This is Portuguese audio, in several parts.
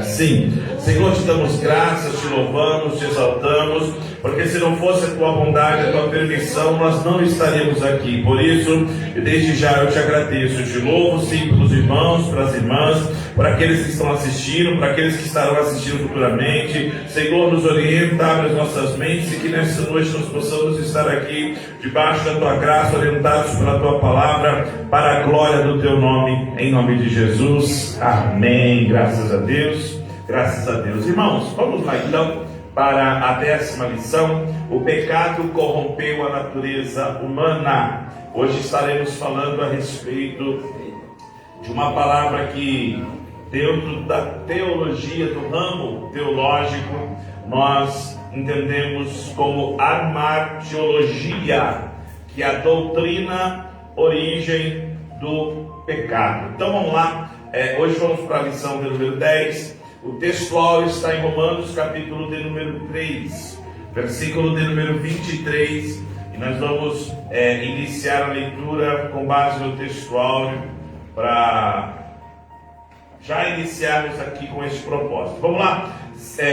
assim. Senhor, te damos graças, te louvamos, te exaltamos, porque se não fosse a tua bondade, a tua permissão, nós não estaríamos aqui. Por isso, desde já eu te agradeço, eu te louvo sim pelos irmãos, pelas irmãs, por aqueles que estão assistindo, para aqueles que estarão assistindo futuramente. Senhor, nos orienta, abre as nossas mentes e que nessa noite nós possamos estar aqui debaixo da tua graça, orientados pela tua palavra, para a glória do teu nome, em nome de Jesus. Amém. Graças a Deus. Graças a Deus. Irmãos, vamos lá então para a 10ª lição. O pecado corrompeu a natureza humana. Hoje estaremos falando a respeito de uma palavra que, dentro da teologia, do ramo teológico, nós entendemos como amartiologia, que é a doutrina, origem do pecado. Então vamos lá, hoje vamos para a lição de número 10. O textual está em Romanos, capítulo de número 3, versículo de número 23, e nós vamos iniciar a leitura com base no textual, para já iniciarmos aqui com esse propósito. Vamos lá,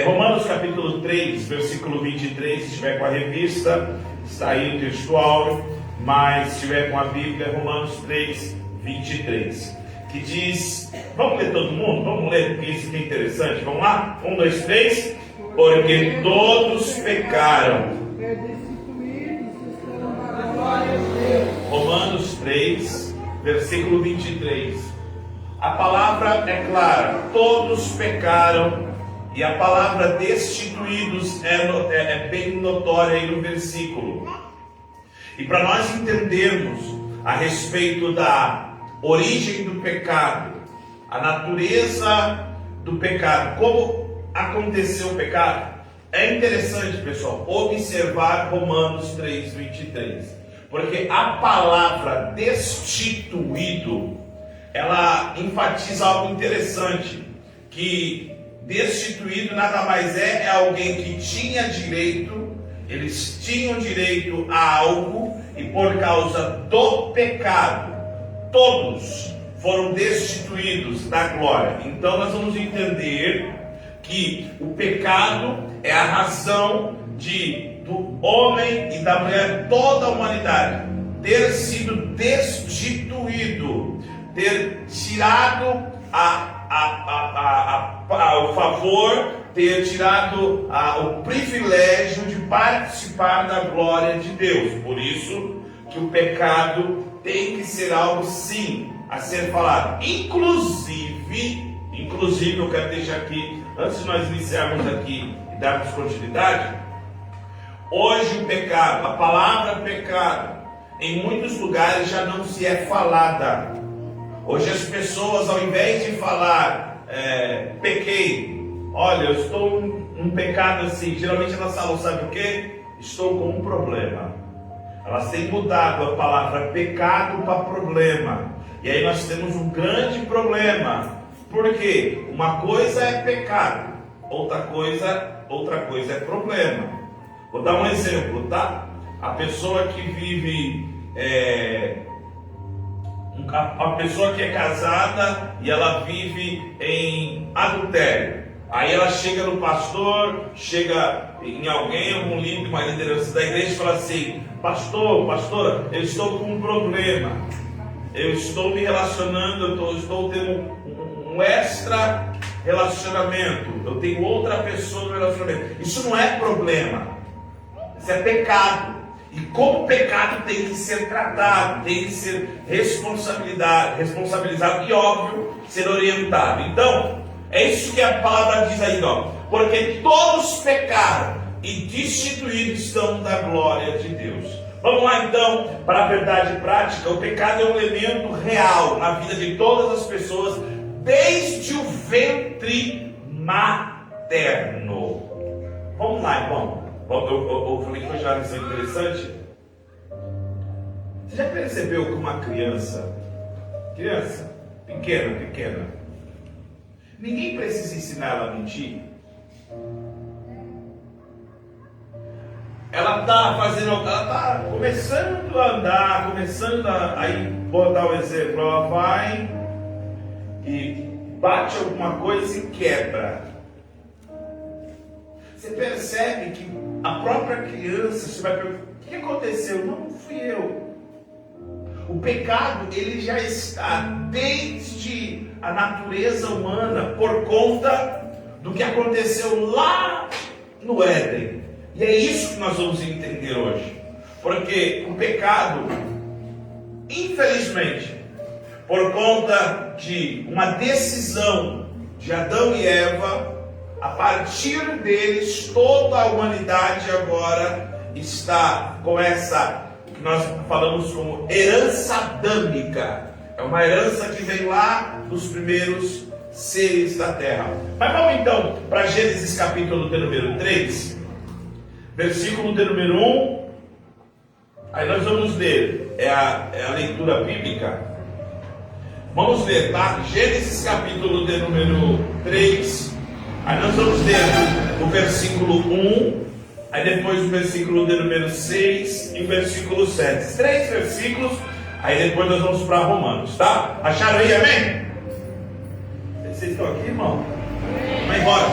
Romanos capítulo 3, versículo 23, se estiver com a revista, está aí o textual, mas se estiver com a Bíblia, Romanos 3, 23, que diz, vamos ler todo mundo? Vamos ler, porque isso aqui é interessante. Vamos lá? 1, 2, 3. Porque todos pecaram. Romanos 3, versículo 23. A palavra é clara, todos pecaram, e a palavra destituídos é bem notória aí no versículo. E para nós entendermos a respeito da origem do pecado, a natureza do pecado, como aconteceu o pecado, é interessante, pessoal, observar Romanos 3, 23, porque a palavra destituído, ela enfatiza algo interessante, que destituído nada mais é alguém que tinha direito, eles tinham direito a algo, e por causa do pecado, todos foram destituídos da glória. Então nós vamos entender que o pecado é a razão do homem e da mulher, toda a humanidade, ter sido destituído, ter tirado o favor, ter tirado o privilégio de participar da glória de Deus. Por isso que o pecado tem que ser algo, sim, a ser falado. Inclusive eu quero deixar aqui, antes de nós iniciarmos aqui e darmos continuidade, hoje o pecado, a palavra pecado, em muitos lugares já não se é falada. Hoje as pessoas, ao invés de falar, pequei, olha, eu estou um pecado assim, geralmente elas falam, sabe o que? Estou com um problema. Elas têm mudado a palavra pecado para problema. E aí nós temos um grande problema. Por quê? Uma coisa é pecado, outra coisa é problema. Vou dar um exemplo, tá? A pessoa que vive, a pessoa que é casada e ela vive em adultério. Aí ela chega no pastor, chega em alguém, algum líder, uma liderança da igreja e fala assim: pastor, eu estou com um problema. Eu estou me relacionando, eu estou tendo um extra relacionamento. Eu tenho outra pessoa no relacionamento. Isso não é problema. Isso é pecado. E como pecado tem que ser tratado, tem que ser responsabilizado e, óbvio, ser orientado. Então, é isso que a palavra diz aí, ó. Porque todos pecaram e destituídos estão da glória de Deus. Vamos lá então para a verdade prática. O pecado é um elemento real na vida de todas as pessoas, desde o ventre materno. Vamos lá, irmão. Eu falei que hoje era uma lição interessante. Você já percebeu que uma criança pequena, ninguém precisa ensinar ela a mentir? Ela está começando a andar, aí vou dar um exemplo, ela vai e bate alguma coisa e quebra. Você percebe que a própria criança, você vai perguntar, o que aconteceu? Não fui eu. O pecado, ele já está desde a natureza humana por conta do que aconteceu lá no Éden. E é isso que nós vamos entender hoje. Porque o pecado, infelizmente, por conta de uma decisão de Adão e Eva, a partir deles, toda a humanidade agora está com essa, que nós falamos como herança adâmica. É uma herança que vem lá dos primeiros seres da terra. Mas vamos então para Gênesis capítulo de número 3, versículo de número 1. Aí nós vamos ler, é a leitura bíblica. Vamos ler, tá? Gênesis capítulo de número 3. Aí nós vamos ler o versículo 1, aí depois o versículo de número 6 e o versículo 7. Esses 3 versículos, aí depois nós vamos para Romanos, tá? Acharam aí, amém? Vocês estão aqui, irmão? Vai embora.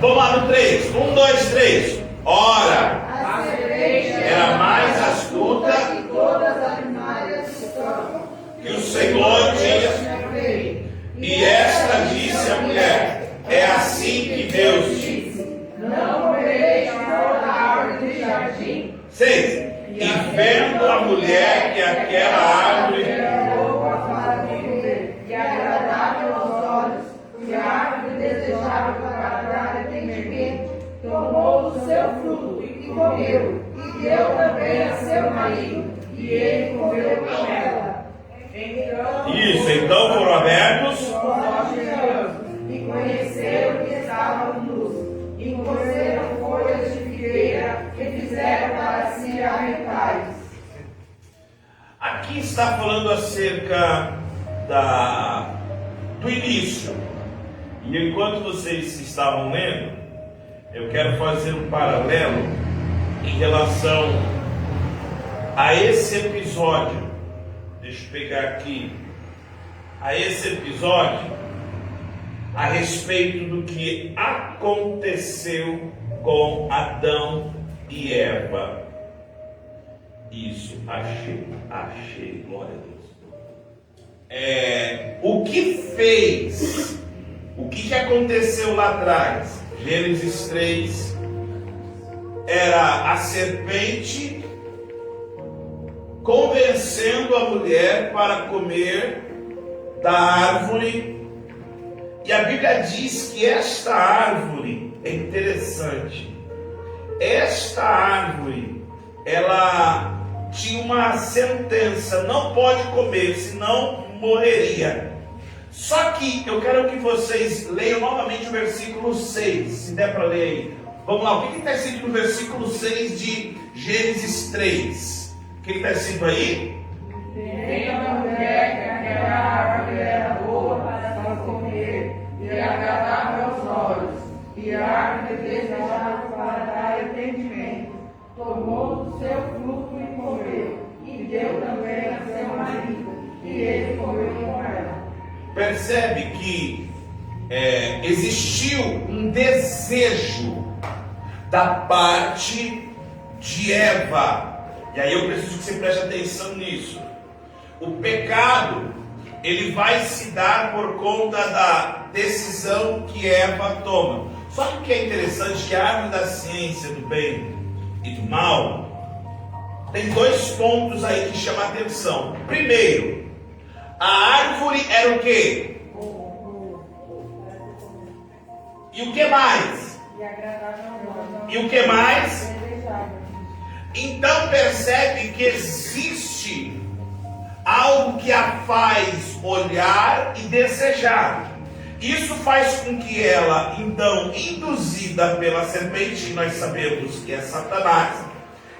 Vamos lá no 3. 1, 2, 3. Ora, a serpente era mais astuta que todas as animais do campo que o Senhor tinha. E esta disse à mulher: é assim que Deus disse: não comereis de toda árvore do jardim. 6. E vendo a mulher que aquela árvore Era boa para comer e agradável aos olhos, e a árvore desejável para dar entendimento, tomou do seu fruto e comeu, e deu também a seu marido, e ele comeu com ela. Então foram abertos os olhos de ambos, e conheceram que estavam nus, e cozeram folhas de figueira, e fizeram para si aventais. Aqui está falando acerca do início. E enquanto vocês estavam lendo, eu quero fazer um paralelo em relação a esse episódio. Deixa eu pegar aqui. A esse episódio, a respeito do que aconteceu com Adão e Eva. Isso, achei, glória a Deus. O que fez, o que aconteceu lá atrás? Gênesis 3, era a serpente convencendo a mulher para comer da árvore. E a Bíblia diz que esta árvore é interessante. Esta árvore, ela tinha uma sentença: não pode comer, senão morreria. Só que eu quero que vocês leiam novamente o versículo 6, se der para ler aí. Vamos lá, o que está escrito no versículo 6 de Gênesis 3? O que está escrito aí? Vendo a mulher que aquela árvore era boa para comer, e agradável aos olhos, e a árvore desejável para dar entendimento, tomou do seu fruto e comeu, e deu também a seu marido, e ele comeu com ela. Percebe que existiu um desejo da parte de Eva. E aí eu preciso que você preste atenção nisso. O pecado, ele vai se dar por conta da decisão que Eva toma. Só que o que é interessante é que a árvore da ciência do bem e do mal tem 2 pontos aí que chamam a atenção. Primeiro, a árvore era o quê? E o que mais? E o que mais? Então percebe que existe algo que a faz olhar e desejar. Isso faz com que ela, então, induzida pela serpente, nós sabemos que é Satanás,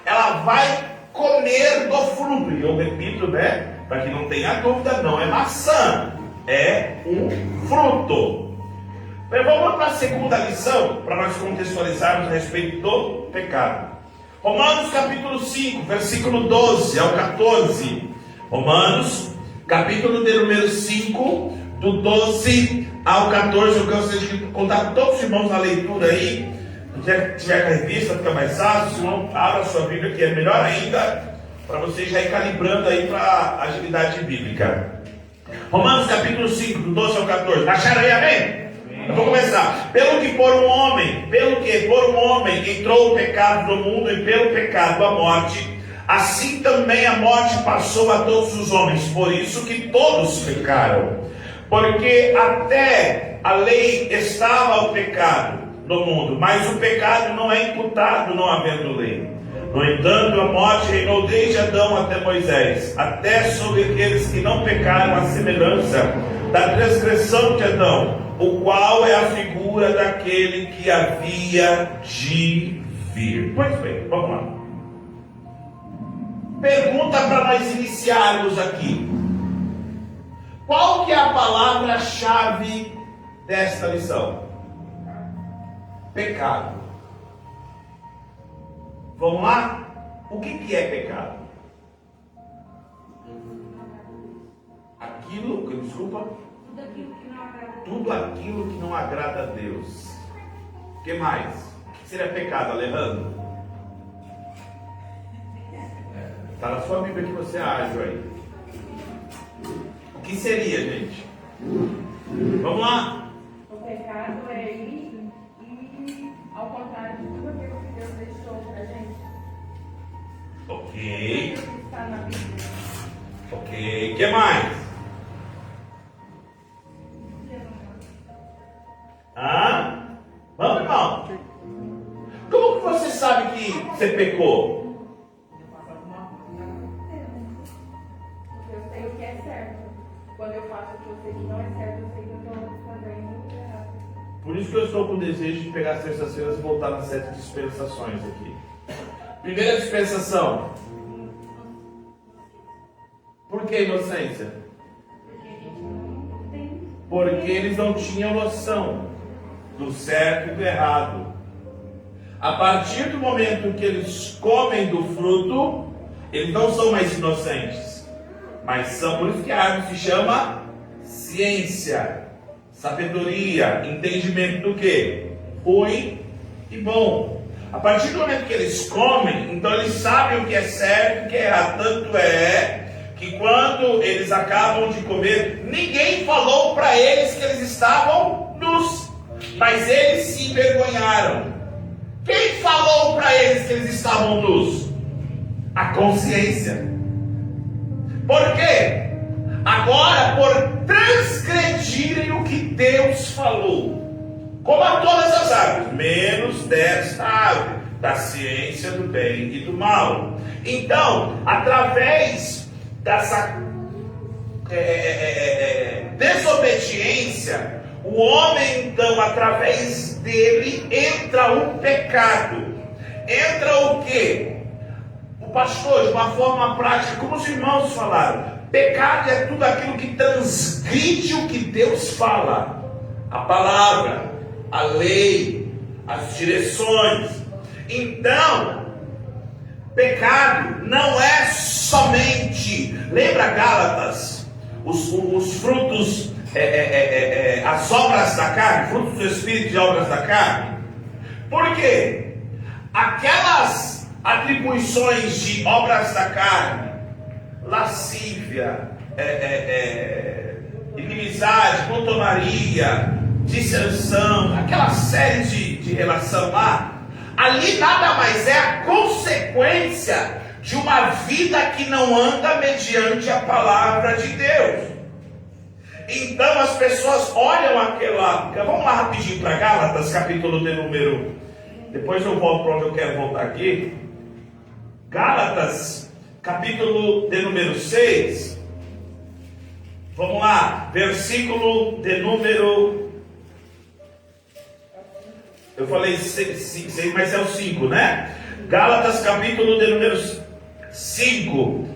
ela vai comer do fruto. E eu repito, né? Para que não tenha dúvida, não é maçã, é um fruto. Mas vamos para a segunda lição, para nós contextualizarmos a respeito do pecado. Romanos capítulo 5, versículo 12 ao 14. Romanos capítulo de número 5, do 12 ao 14. Eu gostaria de contar com todos os irmãos na leitura aí. Se tiver com a revista, fica mais fácil. Se não, abra a sua Bíblia, que é melhor ainda, para você já ir calibrando aí para a agilidade bíblica. Romanos capítulo 5, do 12 ao 14. Acharam aí, amém? Eu vou começar. Pelo que por um homem entrou o pecado no mundo, e pelo pecado a morte, assim também a morte passou a todos os homens. Por isso que todos pecaram. Porque até a lei estava o pecado no mundo, mas o pecado não é imputado não havendo lei. No entanto, a morte reinou desde Adão até Moisés, até sobre aqueles que não pecaram, a semelhança da transgressão de Adão, o qual é a figura daquele que havia de vir. Pois bem, vamos lá. Pergunta para nós iniciarmos aqui. Qual que é a palavra-chave desta lição? Pecado. Vamos lá? O que é pecado? Tudo aquilo que não agrada a Deus. O que mais? O que seria pecado, Alejandro? Está na sua Bíblia que você age aí. O que seria, gente? Vamos lá. O pecado é ir e ao contrário de tudo aquilo que Deus deixou pra gente. Ok. Está na Bíblia. Ok. O que mais? Vamos, irmão. Como que você sabe que você pecou? Porque eu sei o que é certo. Quando eu faço o que eu sei que não é certo, eu sei que eu estou fazendo errado. Por isso que eu estou com o desejo de pegar as terças-feiras e voltar nas 7 dispensações aqui. Primeira dispensação. Por que inocência? Porque eles não tinham noção do certo e do errado. A partir do momento que eles comem do fruto, eles não são mais inocentes, mas são, por isso que a árvore se chama ciência, sabedoria, entendimento do que? Ruim e bom. A partir do momento que eles comem, então eles sabem o que é certo e o que é errado. Tanto é que quando eles acabam de comer, ninguém falou para eles que eles estavam nus, mas eles se envergonharam. Quem falou para eles que eles estavam nus? A consciência. Por quê? Agora, por transgredirem o que Deus falou, como a todas as árvores, menos desta árvore, da ciência do bem e do mal. Então, através dessa desobediência, o homem, então, através dele, entra o pecado. Entra o quê? O pastor, de uma forma prática, como os irmãos falaram, pecado é tudo aquilo que transgride o que Deus fala. A palavra, a lei, as direções. Então, pecado não é somente, lembra Gálatas, os frutos, as obras da carne, frutos do Espírito e obras da carne. Por quê? Aquelas atribuições de obras da carne, lascívia, inimizade, glutonaria, dissensão, aquela série de relação lá, ali nada mais é a consequência de uma vida que não anda mediante a palavra de Deus. Então as pessoas olham aquela. Vamos lá rapidinho para Gálatas, capítulo de número. Depois eu volto para onde eu quero voltar aqui. Gálatas, capítulo de número 6. Vamos lá, versículo de número. Eu falei 6, mas é o 5, né? Gálatas, capítulo de número 5,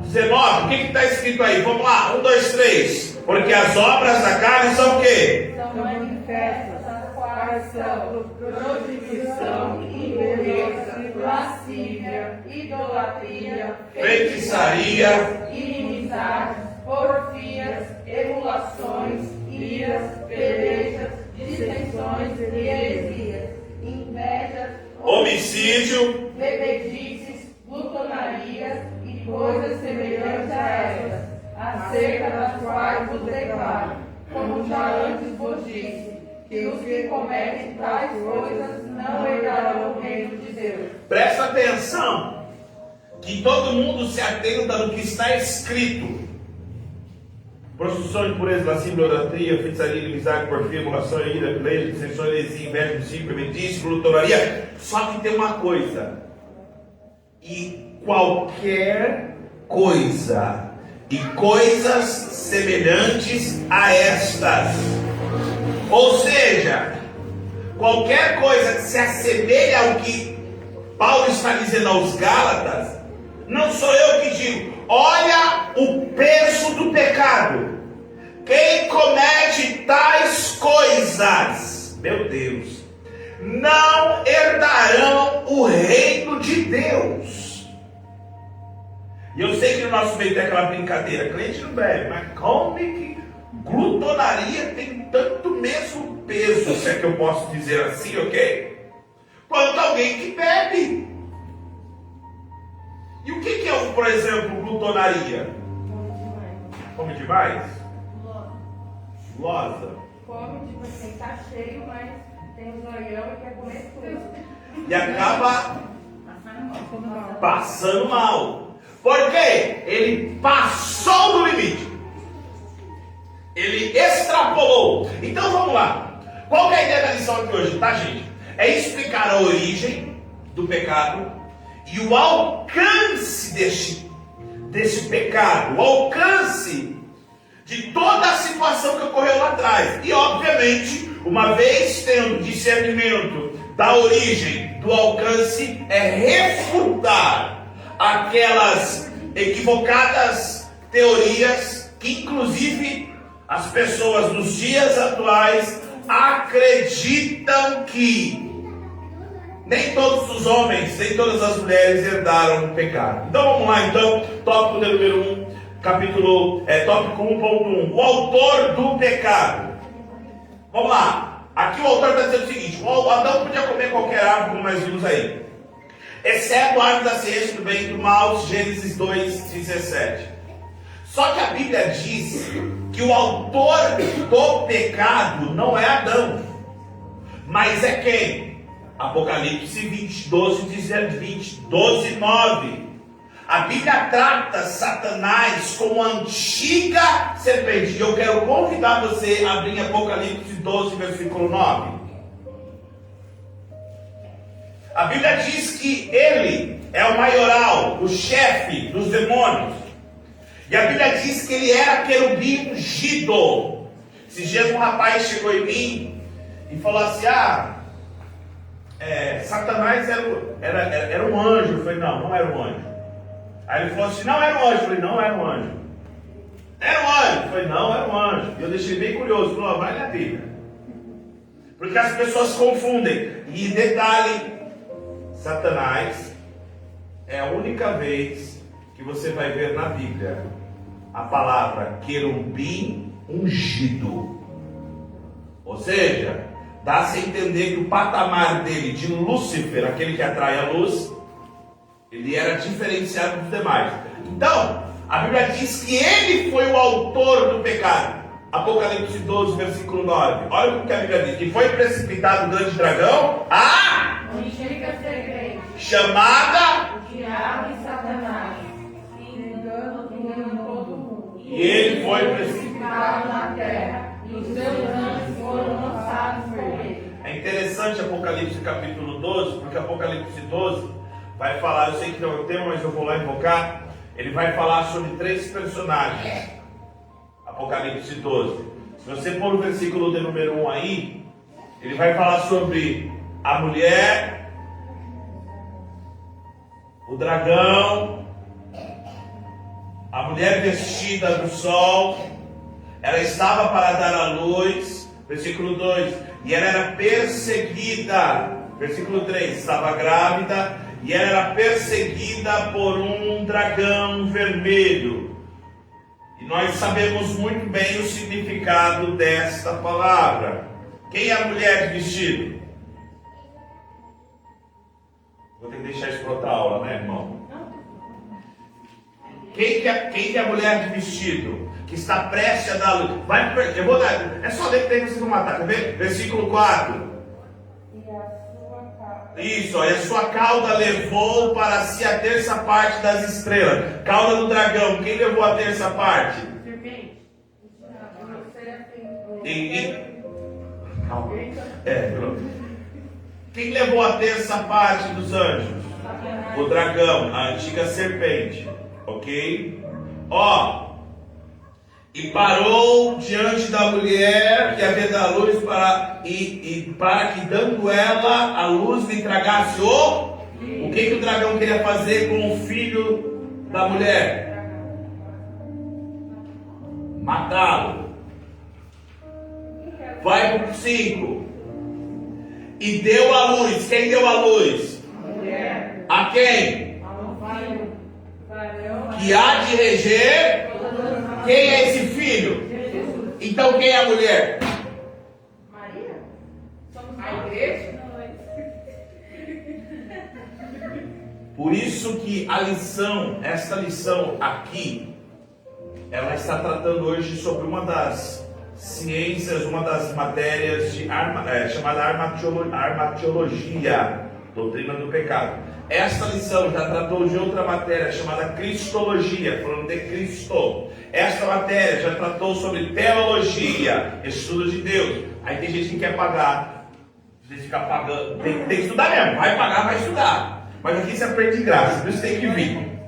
19. O que está escrito aí? Vamos lá, 1, 2, 3. Porque as obras da carne são o quê? São manifestas, quais são prostituição, impureza, lascívia, idolatria, Feitiçaria, inimizade, porfias, emulações, iras, pelejas, dissensões e heresias, invejas, homicídio, bebedices, glutonarias e coisas semelhantes a estas, acerca das quais vos declaro, como já antes vos disse, que os que cometem tais coisas não herdarão o reino de Deus. Presta atenção, que todo mundo se atenta no que está escrito. Prostituição, impureza, lascívia, idolatria, feitiçaria, inimizade, porfia, emulação, ira, peleja, dissensão, heresia, inveja, homicídio, bebedice, glutonaria. Só que tem uma coisa: e qualquer coisa, e coisas semelhantes a estas. Ou seja, qualquer coisa que se assemelhe ao que Paulo está dizendo aos Gálatas, não sou eu que digo. Olha o peso do pecado. Quem comete tais coisas, meu Deus, não herdarão o reino de Deus. E eu sei que no nosso meio tem aquela brincadeira, crente não bebe, mas como é que glutonaria tem tanto mesmo peso, se é que eu posso dizer assim, ok? Quanto alguém que bebe. E o que é, por exemplo, glutonaria? Come demais? Gulosa. Come, tipo assim, tá cheio, mas tem um zoião e quer comer tudo. E acaba passando mal. Por quê? Ele passou do limite. Ele extrapolou. Então vamos lá. Qual que é a ideia da lição aqui hoje, tá, gente? É explicar a origem do pecado e o alcance desse pecado, o alcance de toda a situação que ocorreu lá atrás. E obviamente, uma vez tendo discernimento da origem, do alcance, é refutar aquelas equivocadas teorias que inclusive as pessoas nos dias atuais acreditam que nem todos os homens, nem todas as mulheres herdaram o pecado. Então vamos lá, tópico número 1, tópico 1.1, o autor do pecado. Vamos lá, aqui o autor está dizendo o seguinte: o Adão podia comer qualquer árvore, como nós vimos aí, exceto a árvore da ciência do bem e do mal, Gênesis 2:17. Só que a Bíblia diz que o autor do pecado não é Adão, mas é quem? Apocalipse 12:9. A Bíblia trata Satanás como a antiga serpente. E eu quero convidar você a abrir Apocalipse 12, versículo 9. A Bíblia diz que ele é o maioral, o chefe dos demônios. E a Bíblia diz que ele era querubim ungido. Esses dias um rapaz chegou em mim e falou assim: Satanás era um anjo. Eu falei: não era um anjo. Aí ele falou assim: não era um anjo. Eu falei: não era um anjo. Era um anjo. Eu falei: não era um anjo. E eu deixei bem curioso. Falei: vai na Bíblia. Porque as pessoas confundem. E detalhe, Satanás é a única vez que você vai ver na Bíblia a palavra querubim ungido. Ou seja, dá-se a entender que o patamar dele de Lúcifer, aquele que atrai a luz, ele era diferenciado dos demais. Então, a Bíblia diz que ele foi o autor do pecado. Apocalipse 12, versículo 9. Olha o que a Bíblia diz: que foi precipitado o grande dragão, antiga serpente, chamada o diabo e Satanás, enganou todo mundo. E ele foi precipitado na terra, e os seus anjos foram lançados por ele. É interessante Apocalipse capítulo 12, porque Apocalipse 12 vai falar, eu sei que não é o tema, mas eu vou lá invocar. Ele vai falar sobre 3 personagens. Apocalipse 12. Se você pôr o versículo de número 1 aí, ele vai falar sobre a mulher, o dragão, a mulher vestida do sol. Ela estava para dar à luz, versículo 2, e ela era perseguida, versículo 3, estava grávida, e ela era perseguida por um dragão vermelho. E nós sabemos muito bem o significado desta palavra. Quem é a mulher de vestido? Vou ter que deixar isso para outra aula, né, irmão? Quem que é a mulher de vestido? Que está prestes a dar luz. Eu vou dar. É só ler que tem que vocês vão matar. Quer ver? Versículo 4. Isso, ó, e a sua cauda levou para si a terça parte das estrelas. Cauda do dragão. Quem levou a terça parte? Calma. Quem levou a terça parte dos anjos? O dragão, a antiga serpente. Ok? Ó. E parou diante da mulher que havia dado luz para que dando ela a luz lhe tragasse o que o dragão queria fazer com o filho da mulher? Matá-lo. Vai para o 5. E deu a luz. Quem deu a luz? A quem? Que há de reger. Quem é esse filho? Então quem é a mulher? Maria? Somos a igreja? Por isso que esta lição aqui, ela está tratando hoje sobre uma das ciências, uma das matérias chamada armatiologia, doutrina do pecado. Esta lição já tratou de outra matéria chamada cristologia, falando de Cristo. Esta matéria já tratou sobre teologia, estudo de Deus. Aí tem gente que quer pagar, a gente fica pagando, tem que estudar mesmo, vai pagar, vai estudar. Mas aqui você aprende de graça, por isso tem que vir.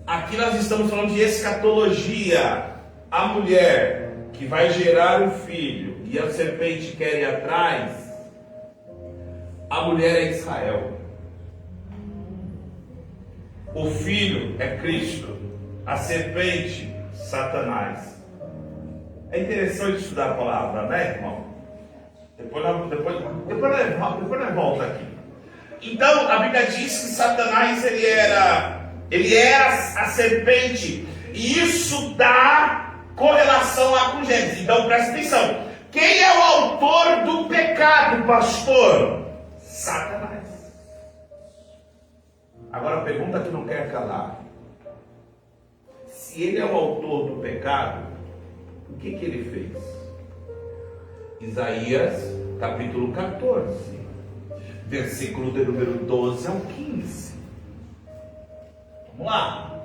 Aqui nós estamos falando de escatologia. A mulher que vai gerar um filho e a serpente quer ir atrás. A mulher é Israel. O filho é Cristo. A serpente, Satanás. É interessante estudar a palavra, né, irmão? Depois nós volta aqui. Então, a Bíblia diz que Satanás ele era a serpente. E isso dá correlação lá com Gênesis. Então, presta atenção. Quem é o autor do pecado, pastor? Satanás. Agora a pergunta que não quer calar: se ele é o autor do pecado, o que ele fez? Isaías capítulo 14, versículo de número 12 ao 15. Vamos lá,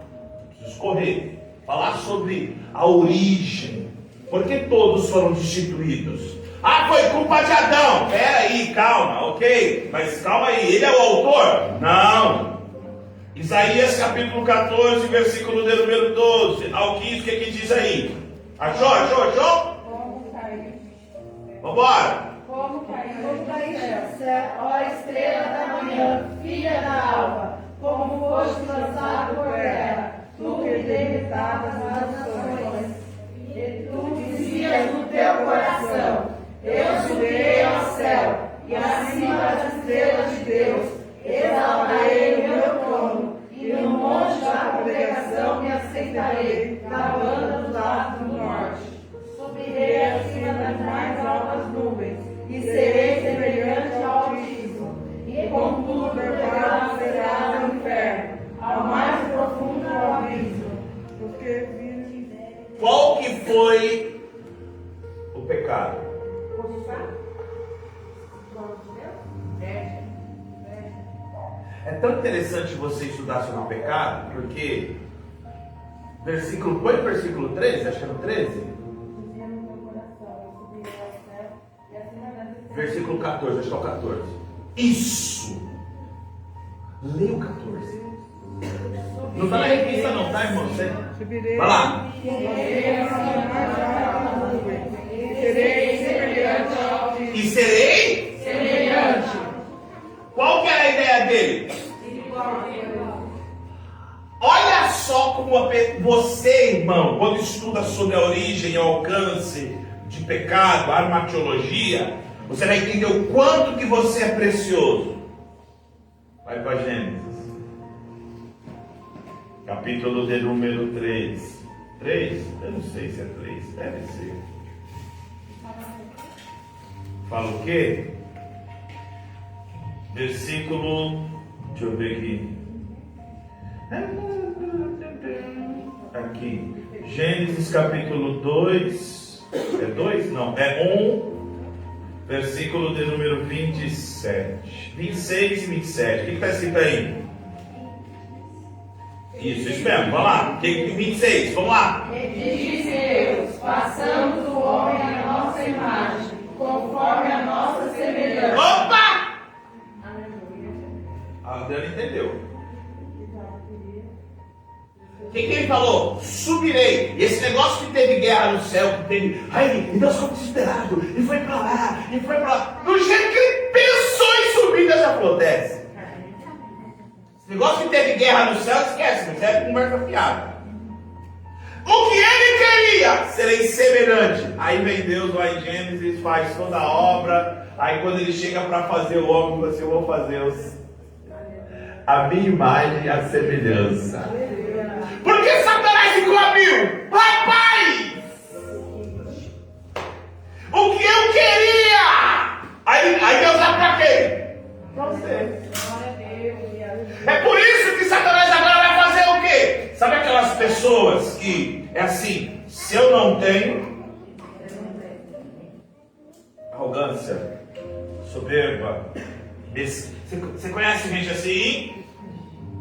preciso correr, falar sobre a origem. Por que todos foram destituídos? Ah, foi culpa de Adão. Pera aí, calma, ok? Mas calma aí, ele é o autor? Não. Isaías capítulo 14, versículo de número 12 ao 15, o que diz aí? Achou? Como caíste? Vambora. Como caíste do céu, ó estrela da manhã, filha da alva, como foste lançado por terra, tu que debilitavas as nações, e tu dizias no teu coração: eu subirei ao céu, e acima das estrelas de Deus exaltarei o meu trono, e no monte da congregação me assentarei, na banda dos lados do norte. Subirei acima das mais altas nuvens, e serei semelhante ao Altíssimo, e contudo permanecerá no inferno, ao mais profundo abismo. Qual que foi o pecado? É tão interessante você estudar sobre o pecado, porque põe o versículo 13, acho que é no 13. Versículo 14, acho que é o 14. Isso! Leia o 14. Não está na revista não, tá, irmão? Vai lá. E serei semelhante. Qual que era a ideia dele? Olha só como você, irmão, quando estuda sobre a origem e o alcance de pecado, a armatiologia, você vai entender o quanto que você é precioso. Vai para Gênesis. Capítulo de número 3. 3? Eu não sei se é 3. Deve ser. Fala o quê? Versículo. Deixa eu ver aqui. Aqui. Gênesis capítulo 2. É 2? Não. É 1. Versículo de número 27. 26 e 27. O que está escrito aí? Isso mesmo. Vamos lá. 26. Vamos lá. E disse Deus: façamos o homem à nossa imagem, conforme a nossa semelhança. Opa! A Adriana entendeu. O que ele falou? Subirei. Esse negócio que teve guerra no céu, que teve. Aí, e Deus ficou desesperado. E foi pra lá, e foi pra lá. Do jeito que ele pensou em subir, Deus já falou: desce. Esse negócio que teve guerra no céu, esquece, mas é conversa fiada. O que ele queria? Serei semelhante. Aí vem Deus lá em Gênesis, faz toda a obra. Aí quando ele chega para fazer o homem, você eu vou fazer a minha imagem e a semelhança. Por que Satanás ficou a mil? Rapaz! O que eu queria? Aí Deus dá para quem? Para você. É por isso que Satanás agora vai fazer o quê? Sabe aquelas pessoas que é assim, se eu não tenho, arrogância, soberba, você conhece gente assim?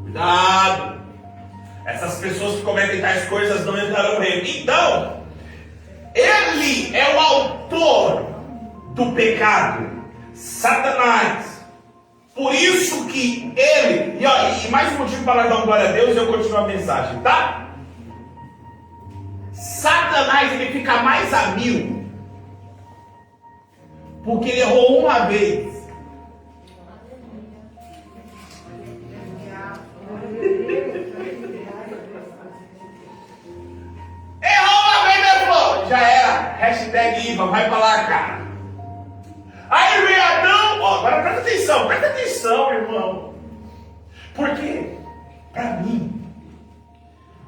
Cuidado! Essas pessoas que cometem tais coisas não entrarão no reino. Então, ele é o autor do pecado, Satanás. Por isso que ele, e mais um motivo para dar glória a Deus, eu continuo a mensagem, tá? Satanás, ele fica mais a mil, porque ele errou uma vez. Errou uma vez, meu irmão, já era, hashtag IVA, vai pra lá, cara. Aí vem Adão, ó, agora presta atenção, irmão. Porque, para mim,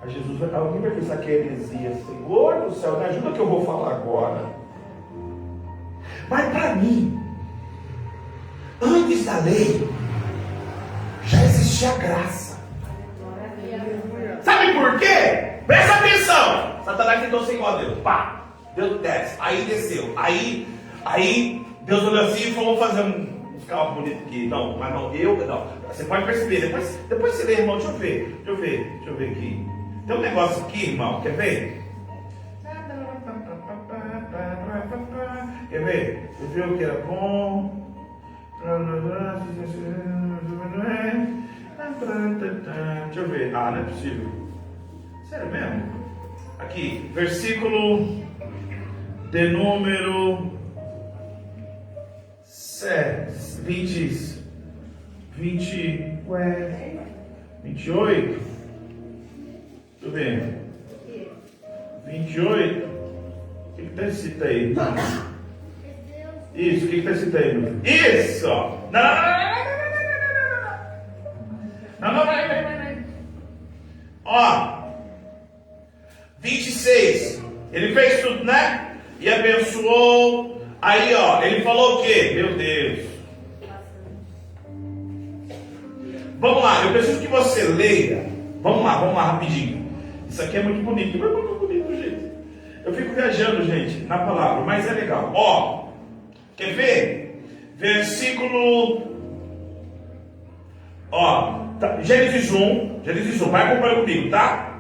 a Jesus, alguém vai pensar que é heresia, Senhor do céu, me ajuda que eu vou falar agora. Mas para mim, antes da lei, já existia a graça. Sabe por quê? Presta atenção. Satanás tentou ser igual a Deus. Pá, Deus desce. Aí desceu. Aí Deus olhou assim e falou: vamos fazer uns carros bonitos aqui. Não, mas não, não. Você pode perceber. Depois você lê, irmão. Deixa eu ver aqui. Tem um negócio aqui, irmão. Quer ver? Quer ver? Você viu que era bom. Deixa eu ver. Ah, não é possível. Sério mesmo? Aqui, versículo de número 28. Deixa eu ver. 28. O que está escrito aí? Isso, o que está escrito aí, meu filho? Isso! Não. Ó, 26. Ele fez tudo, né? E abençoou. Aí, ó, ele falou o quê? Meu Deus. Vamos lá, eu preciso que você leia. Vamos lá rapidinho. Isso aqui é muito bonito. É muito bonito, gente. Eu fico viajando, gente, na palavra, mas é legal. Ó, quer ver? Versículo. Ó, tá, Gênesis 1, vai acompanhar comigo, tá?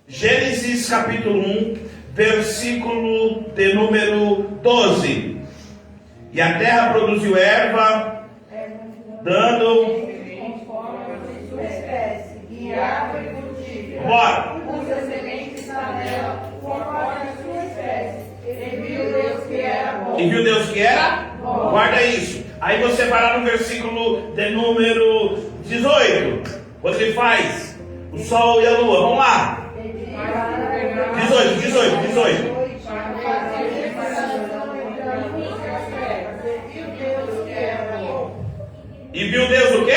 Gênesis capítulo 1, versículo de número 12. E a terra produziu erva, dando sua espécie, e árvore frutífera. Bora. Cuja semente está nela, conforme a sua espécie. E viu Deus que era bom. E viu Deus que era? Bom. Guarda isso. Aí você vai lá no versículo de número 18. Quando ele faz o sol e a lua. Vamos lá. 18. E viu Deus o quê?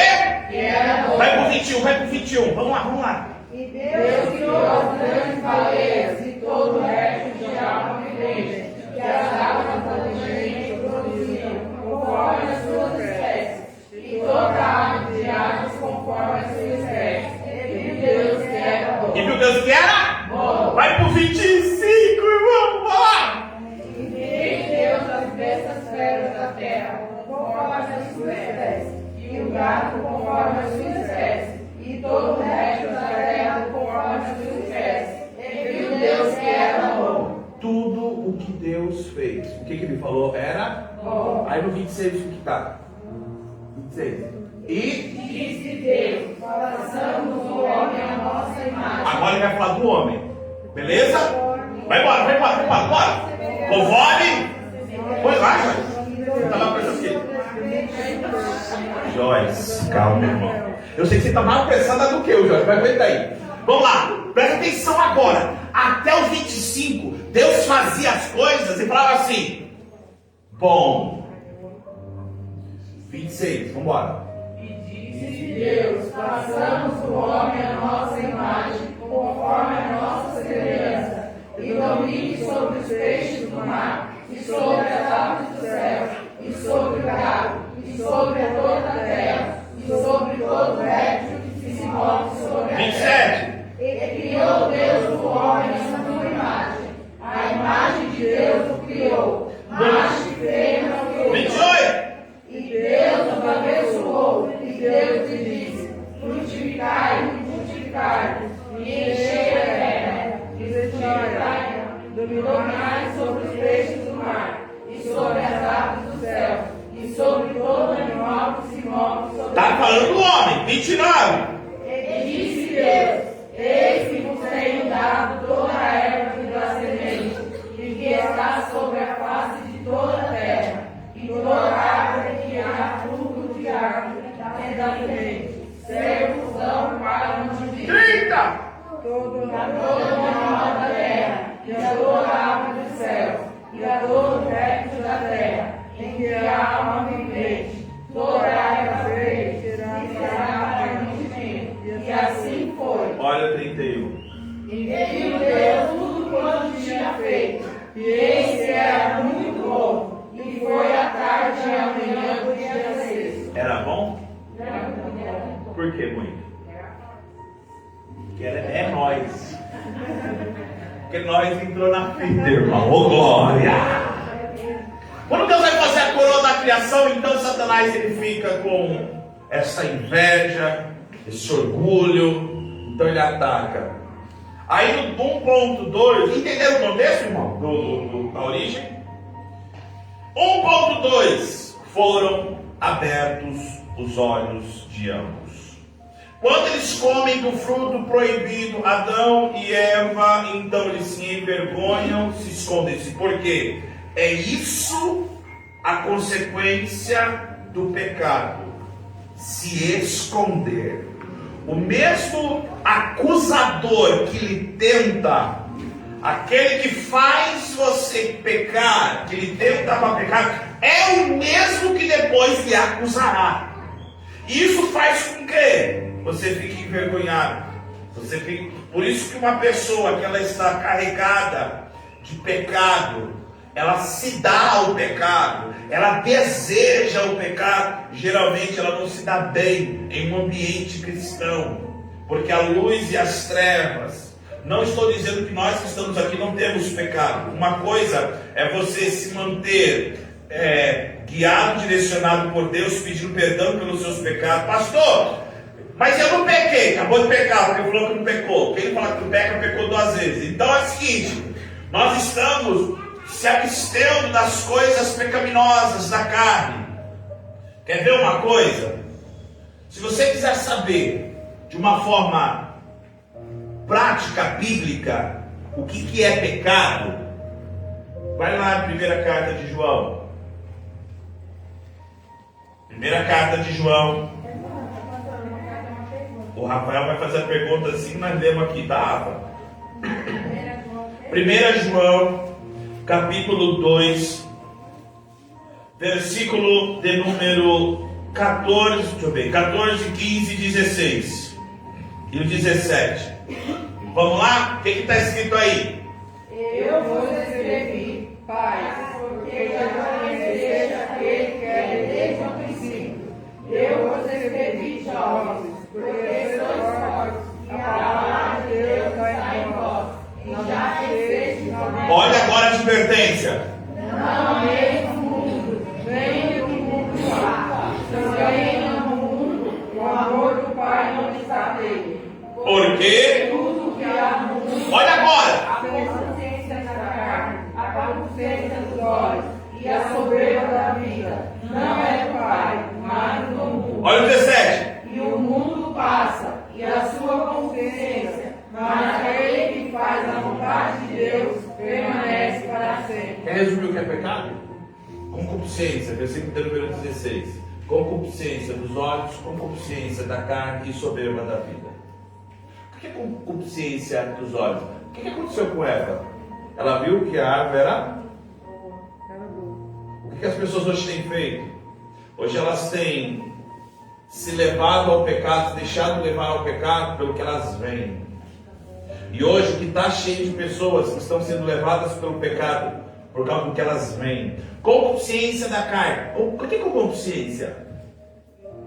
Que era bom. Vai pro 21, vai pro 21. Vamos lá, vamos lá. E Deus criou as grandes baleias e todo o resto de alma vivente, que as águas inteligentes produziam, conforme as suas espécies, e toda a ave de aves conforme a sua espécie. E viu Deus que era bom. E viu Deus que era? Bom. Vai pro 25, irmão. Vamos lá. E fez Deus as bestas feras da terra, conforme a sua espécie, e o gato conforme a sua espécie, e todo o resto da terra conforme a sua espécie. E viu Deus que era bom. Tudo o que Deus fez. O que ele falou era? Bom. Aí no 26 o que está? 26. E Disse Deus, façamos o homem à nossa imagem. agora ele vai falar do homem. Beleza? Vai embora, vai embora, vai embora, bora. Conforme. Pois lá, Joyce. Você tá lá pensando o quê? Joyce, calma, irmão. Eu sei que você está mais apressada do que eu, Joyce. Vai ver daí. Vamos lá. Presta atenção agora. Até os 25, Deus fazia as coisas e falava assim: bom. 26, vamos embora. E disse Deus, façamos o homem à nossa imagem, conforme a nossa semelhança, e domine sobre os peixes do mar, e sobre as aves do céu, e sobre o gado, e sobre toda a terra, e sobre todo o réptil que se move sobre a terra. 27. E criou Deus o homem à sua imagem. A imagem de Deus o criou. Macho e fêmea o criou. 28. E Deus os abençoou. E Deus lhe disse: frutificai e multiplicai, e enchei a terra, e multiplicai, dominai sobre os peixes do mar, e sobre as aves do céu, e sobre todo animal que se move sobre a Tá terra. falando do homem. 29. E disse Deus: eis que vos tenho dado toda a erva que dá semente, e que está sobre a face de toda a terra, e toda a árvore que há fruto de árvore, e dá semente, servos dão para multiplicar. 30. Todo animal da terra, e a toda árvore do céu, e a todo réptil da terra, em que há alma vivente, toda a erva verde será permitida. E assim foi. Olha 31. E viu Deus tudo quanto tinha feito, e eis que era muito bom, e foi a tarde e a manhã do dia 6. Era bom? Por que muito? Porque é nós. Porque nós entrou na fita, irmão. Ô glória! Quando Deus vai fazer a coroa da criação, então Satanás ele fica com essa inveja, esse orgulho, então ele ataca. Aí no 1.2, entenderam o contexto, irmão? Da origem? 1.2, foram abertos os olhos de ambos. Quando eles comem do fruto proibido, Adão e Eva, então eles se envergonham, se escondem-se. Por quê? É isso a consequência do pecado. Se esconder. O mesmo acusador que lhe tenta, aquele que faz você pecar, que lhe tenta para pecar, é o mesmo que depois lhe acusará. Isso faz com que você fique envergonhado. Por isso que uma pessoa que ela está carregada de pecado, ela se dá ao pecado, ela deseja o pecado, geralmente ela não se dá bem em um ambiente cristão, porque a luz e as trevas, não estou dizendo que nós que estamos aqui não temos pecado. Uma coisa é você se manter guiado, direcionado por Deus, pedindo perdão pelos seus pecados. Pastor, mas eu não pequei. Acabou de pecar, porque falou que não pecou. Quem fala que não peca, pecou 2 vezes. Então é o seguinte, nós estamos se abstendo das coisas pecaminosas da carne. Quer ver uma coisa? Se você quiser saber de uma forma prática, bíblica, o que é pecado, vai lá na primeira carta de João. Primeira carta de João. O Rafael vai fazer a pergunta assim que nós lemos aqui, tá, Rafa? 1 João, capítulo 2, versículo de número 14, deixa eu ver, 14, 15 e 16. E o 17. Vamos lá? O que está escrito aí? Eu vos escrevi, pais, porque já conheceste aquele que é desde o princípio. Eu vos escrevi, jovens, porque sois fortes, e a palavra de Deus está em vós, e já recebeste. Olha agora a advertência. Não ameis o mundo, nem o que o mundo faz. Também no mundo, o amor do Pai não está nele. Porque Tudo que há no mundo, olha agora. a consciência da carne, a concupiscência dos olhos e a soberba da vida, não é do Pai, mas do mundo. Olha o 17. E o mundo passa, e a sua concupiscência, mas aquele que faz a vontade de Deus permanece para sempre. Quer resumir o que é pecado? Concupiscência, versículo número 16. Concupiscência dos olhos, concupiscência da carne e soberba da vida. Por que concupiscência dos olhos? O que aconteceu com Eva? Ela viu que a árvore era... O que as pessoas hoje têm feito? Hoje elas têm se levado ao pecado, se deixado levar ao pecado pelo que elas veem. E hoje o que está cheio de pessoas que estão sendo levadas pelo pecado por causa do que elas veem. Concupiscência da carne. O que é concupiscência?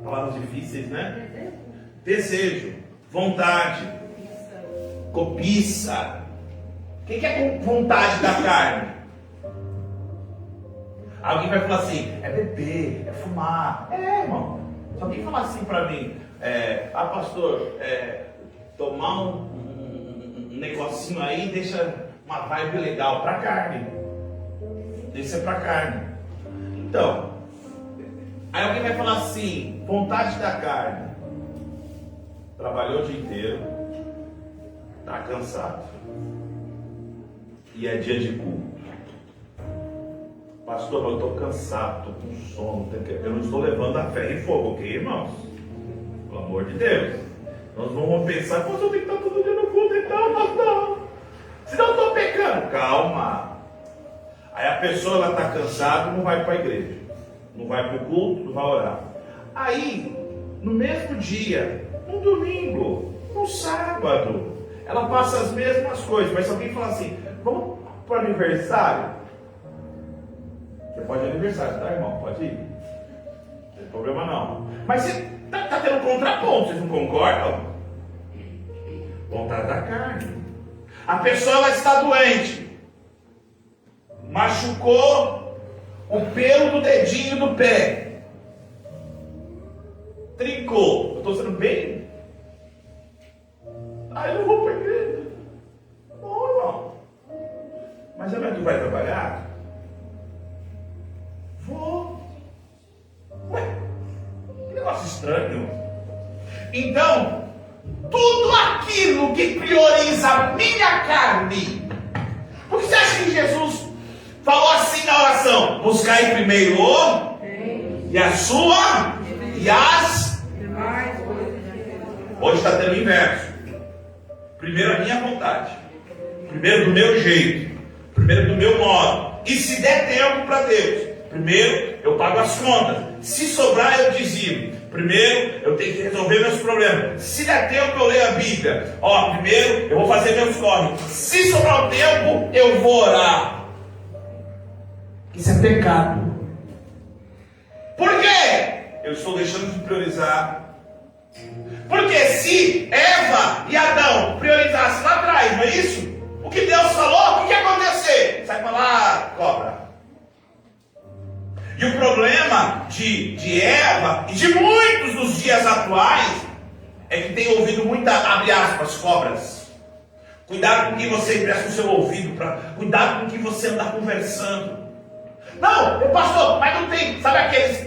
Palavras difíceis, né? Desejo, vontade, cobiça. O que é vontade da carne? Alguém vai falar assim, é beber, é fumar. É, irmão. Se alguém falar assim para mim, pastor, tomar um negocinho aí deixa uma vibe legal para carne. Deixa para carne. Então, aí alguém vai falar assim, vontade da carne. Trabalhou o dia inteiro, está cansado. E é dia de culto. Pastor, eu estou cansado, estou com sono. Eu não estou levando a fé em fogo, ok, irmãos? Pelo amor de Deus. Nós vamos pensar, pastor, eu tenho que estar todo dia no culto e tal, pastor. Senão eu estou pecando. Calma. Aí a pessoa ela está cansada, não vai para a igreja. Não vai para o culto, não vai orar. Aí, no mesmo dia, no domingo, no sábado, ela passa as mesmas coisas. Mas se alguém falar assim, vamos para o aniversário? Você pode ir aniversário, tá, irmão? Pode ir. Não tem problema não. Mas você está tendo contraponto, vocês não concordam? Vontade da carne. A pessoa ela está doente. Machucou o pelo do dedinho do pé. Trincou. Eu estou sendo bem? Eu não vou para a igreja. Bom, irmão. Mas amanhã tu vai trabalhar? Vou. Ué, que negócio estranho. Então, tudo aquilo que prioriza a minha carne. Por que você acha que Jesus falou assim na oração? Buscai primeiro o e a sua e as demais coisas. Hoje está tendo o inverso. Primeiro a minha vontade. Primeiro do meu jeito. Primeiro do meu modo. E se der tempo para Deus. Primeiro, eu pago as contas. Se sobrar, eu dizimo. Primeiro, eu tenho que resolver meus problemas. Se der tempo, eu leio a Bíblia. Primeiro, eu vou fazer meus corres. Se sobrar o tempo, eu vou orar. Isso é pecado. Por quê? Eu estou deixando de priorizar. Porque se Eva e Adão priorizassem lá atrás, não é isso? O que Deus falou, o que ia acontecer? Sai para lá, cobra. E o problema de Eva e de muitos dos dias atuais é que tem ouvido muita, abre aspas, cobras. Cuidado com quem você empresta o seu ouvido, cuidado com quem você anda conversando. Não, pastor, mas não tem, sabe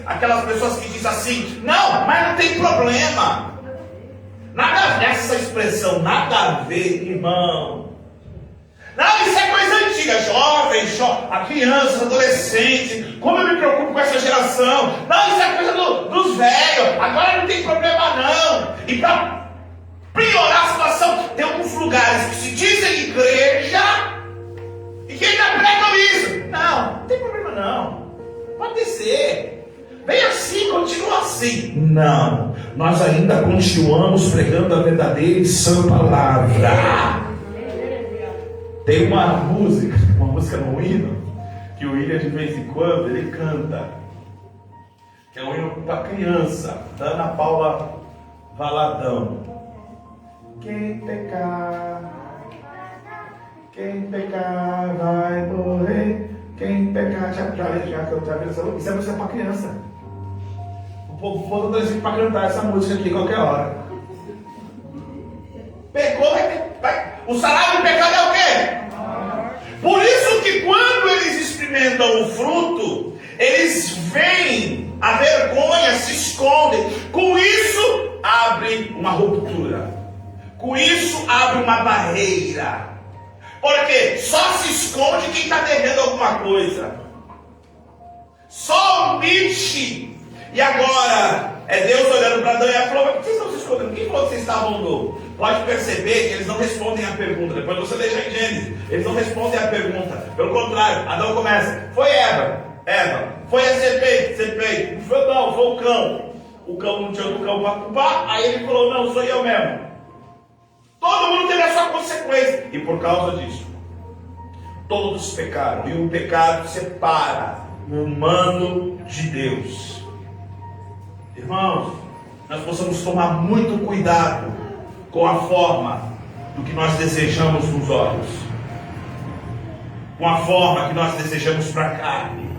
aquelas pessoas que dizem assim, não, mas não tem problema. Nada a ver essa expressão, nada a ver, irmão. Não, isso é coisa antiga, jovens, crianças, adolescentes, como eu me preocupo com essa geração. Não, isso é coisa dos velhos, agora não tem problema não. E para piorar a situação, tem alguns lugares que se dizem igreja e que ainda pregam isso. Não tem problema não, pode descer. Vem assim, continua assim. Não, nós ainda continuamos pregando a verdadeira e sã palavra. Tem uma música no hino, que o William de vez em quando ele canta, que é um hino para criança, da Ana Paula Valadão. Quem pecar vai morrer. Quem pecar, já isso é música para criança. O povo está dizendo para cantar essa música aqui qualquer hora. Pecou, vai. O salário do pecado é o quê? Por isso que quando eles experimentam o fruto, eles veem a vergonha, se escondem. Com isso, abre uma ruptura. Com isso, abre uma barreira. Porque só se esconde quem está devendo alguma coisa. Só omite. E agora, é Deus olhando para Adão e Eva e falou: por que vocês estão se escondendo? Quem falou que vocês estavam nu? Pode perceber que eles não respondem a pergunta. Depois você deixa em Gênesis. Eles não respondem a pergunta. Pelo contrário, Adão começa: foi Eva. Foi a serpente. Não foi não, foi o cão. O cão não tinha outro cão para culpar. Aí ele falou: não, sou eu mesmo. Todo mundo teve a sua consequência. E por causa disso, todos pecaram. E o pecado separa o humano de Deus. Irmãos, nós possamos tomar muito cuidado com a forma do que nós desejamos nos olhos, com a forma que nós desejamos para a carne,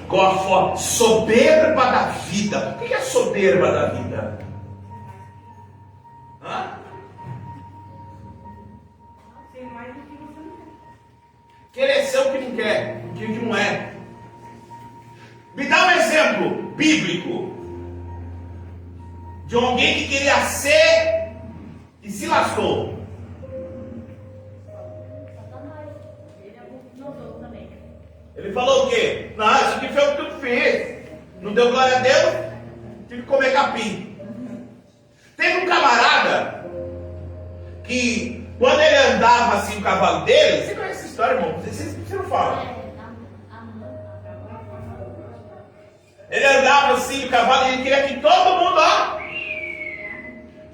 com a forma soberba da vida. O que é soberba da vida? Querer ser o que não quer, o que não é. Me dá um exemplo bíblico de alguém que queria ser e se lascou. Ele falou o quê? Não, isso aqui foi o que eu fiz. Não deu glória a Deus, tive que comer capim. Teve um camarada que, quando ele andava assim o cavalo dele, você conhece essa história, irmão? Você não fala. Ele andava assim o cavalo e ele queria que todo mundo, ó.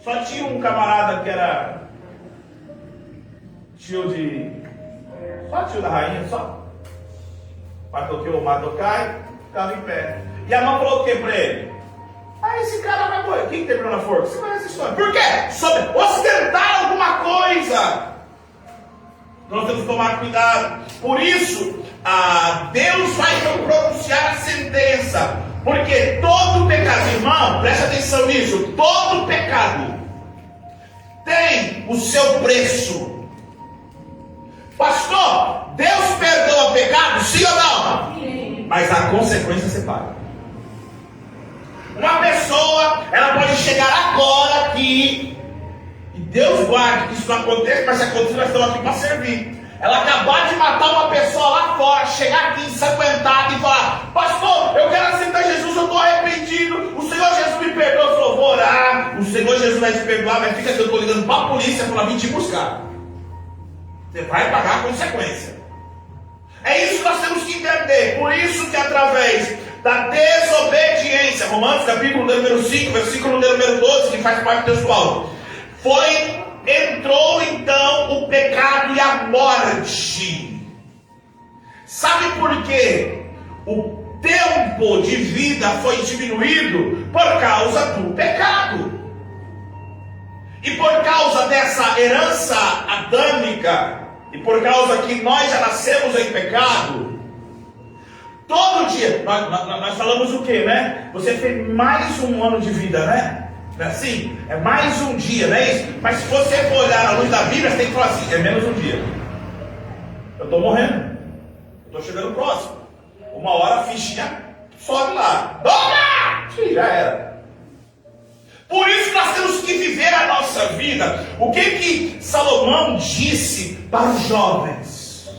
Só tinha um camarada que era só tio da rainha, só. Matoqueu, Matocai, ficava em pé. E a mãe falou o que pra ele? Esse cara vai morrer. Quem terminou na forca? Você conhece essa história? Por quê? Sobre ostentar alguma coisa. Nós temos que tomar cuidado. Por isso, Deus vai então pronunciar a sentença. Porque todo pecado, irmão, preste atenção nisso. Todo pecado tem o seu preço. Pastor, Deus perdoa pecado? Sim ou não? Sim. Mas a consequência você paga. Uma pessoa, ela pode chegar agora aqui, e Deus guarde que isso não aconteça, mas se acontecer, nós estamos aqui para servir. Ela acabar de matar uma pessoa lá fora, chegar aqui ensanguentada e falar: pastor, eu quero aceitar Jesus, eu estou arrependido, o Senhor Jesus me perdoa. Eu falou: vou orar, o Senhor Jesus vai te perdoar, mas fica que eu estou ligando para a polícia para vir te buscar. Você vai pagar a consequência. É isso que nós temos que entender. Por isso que através da desobediência, Romanos capítulo número 5, versículo número 12, que faz parte do textual, entrou então o pecado e a morte. Sabe por quê? O tempo de vida foi diminuído por causa do pecado. E por causa dessa herança adâmica, e por causa que nós já nascemos em pecado, todo dia, nós falamos o quê, né? Você fez mais um ano de vida, né? Não é assim? É mais um dia, não é isso? Mas se você for olhar à luz da Bíblia, você tem que falar assim: é menos um dia. Eu estou morrendo. Eu estou chegando próximo. Uma hora a fichinha sobe lá. Toma! Já era. Por isso nós temos que viver a nossa vida. O que Salomão disse para os jovens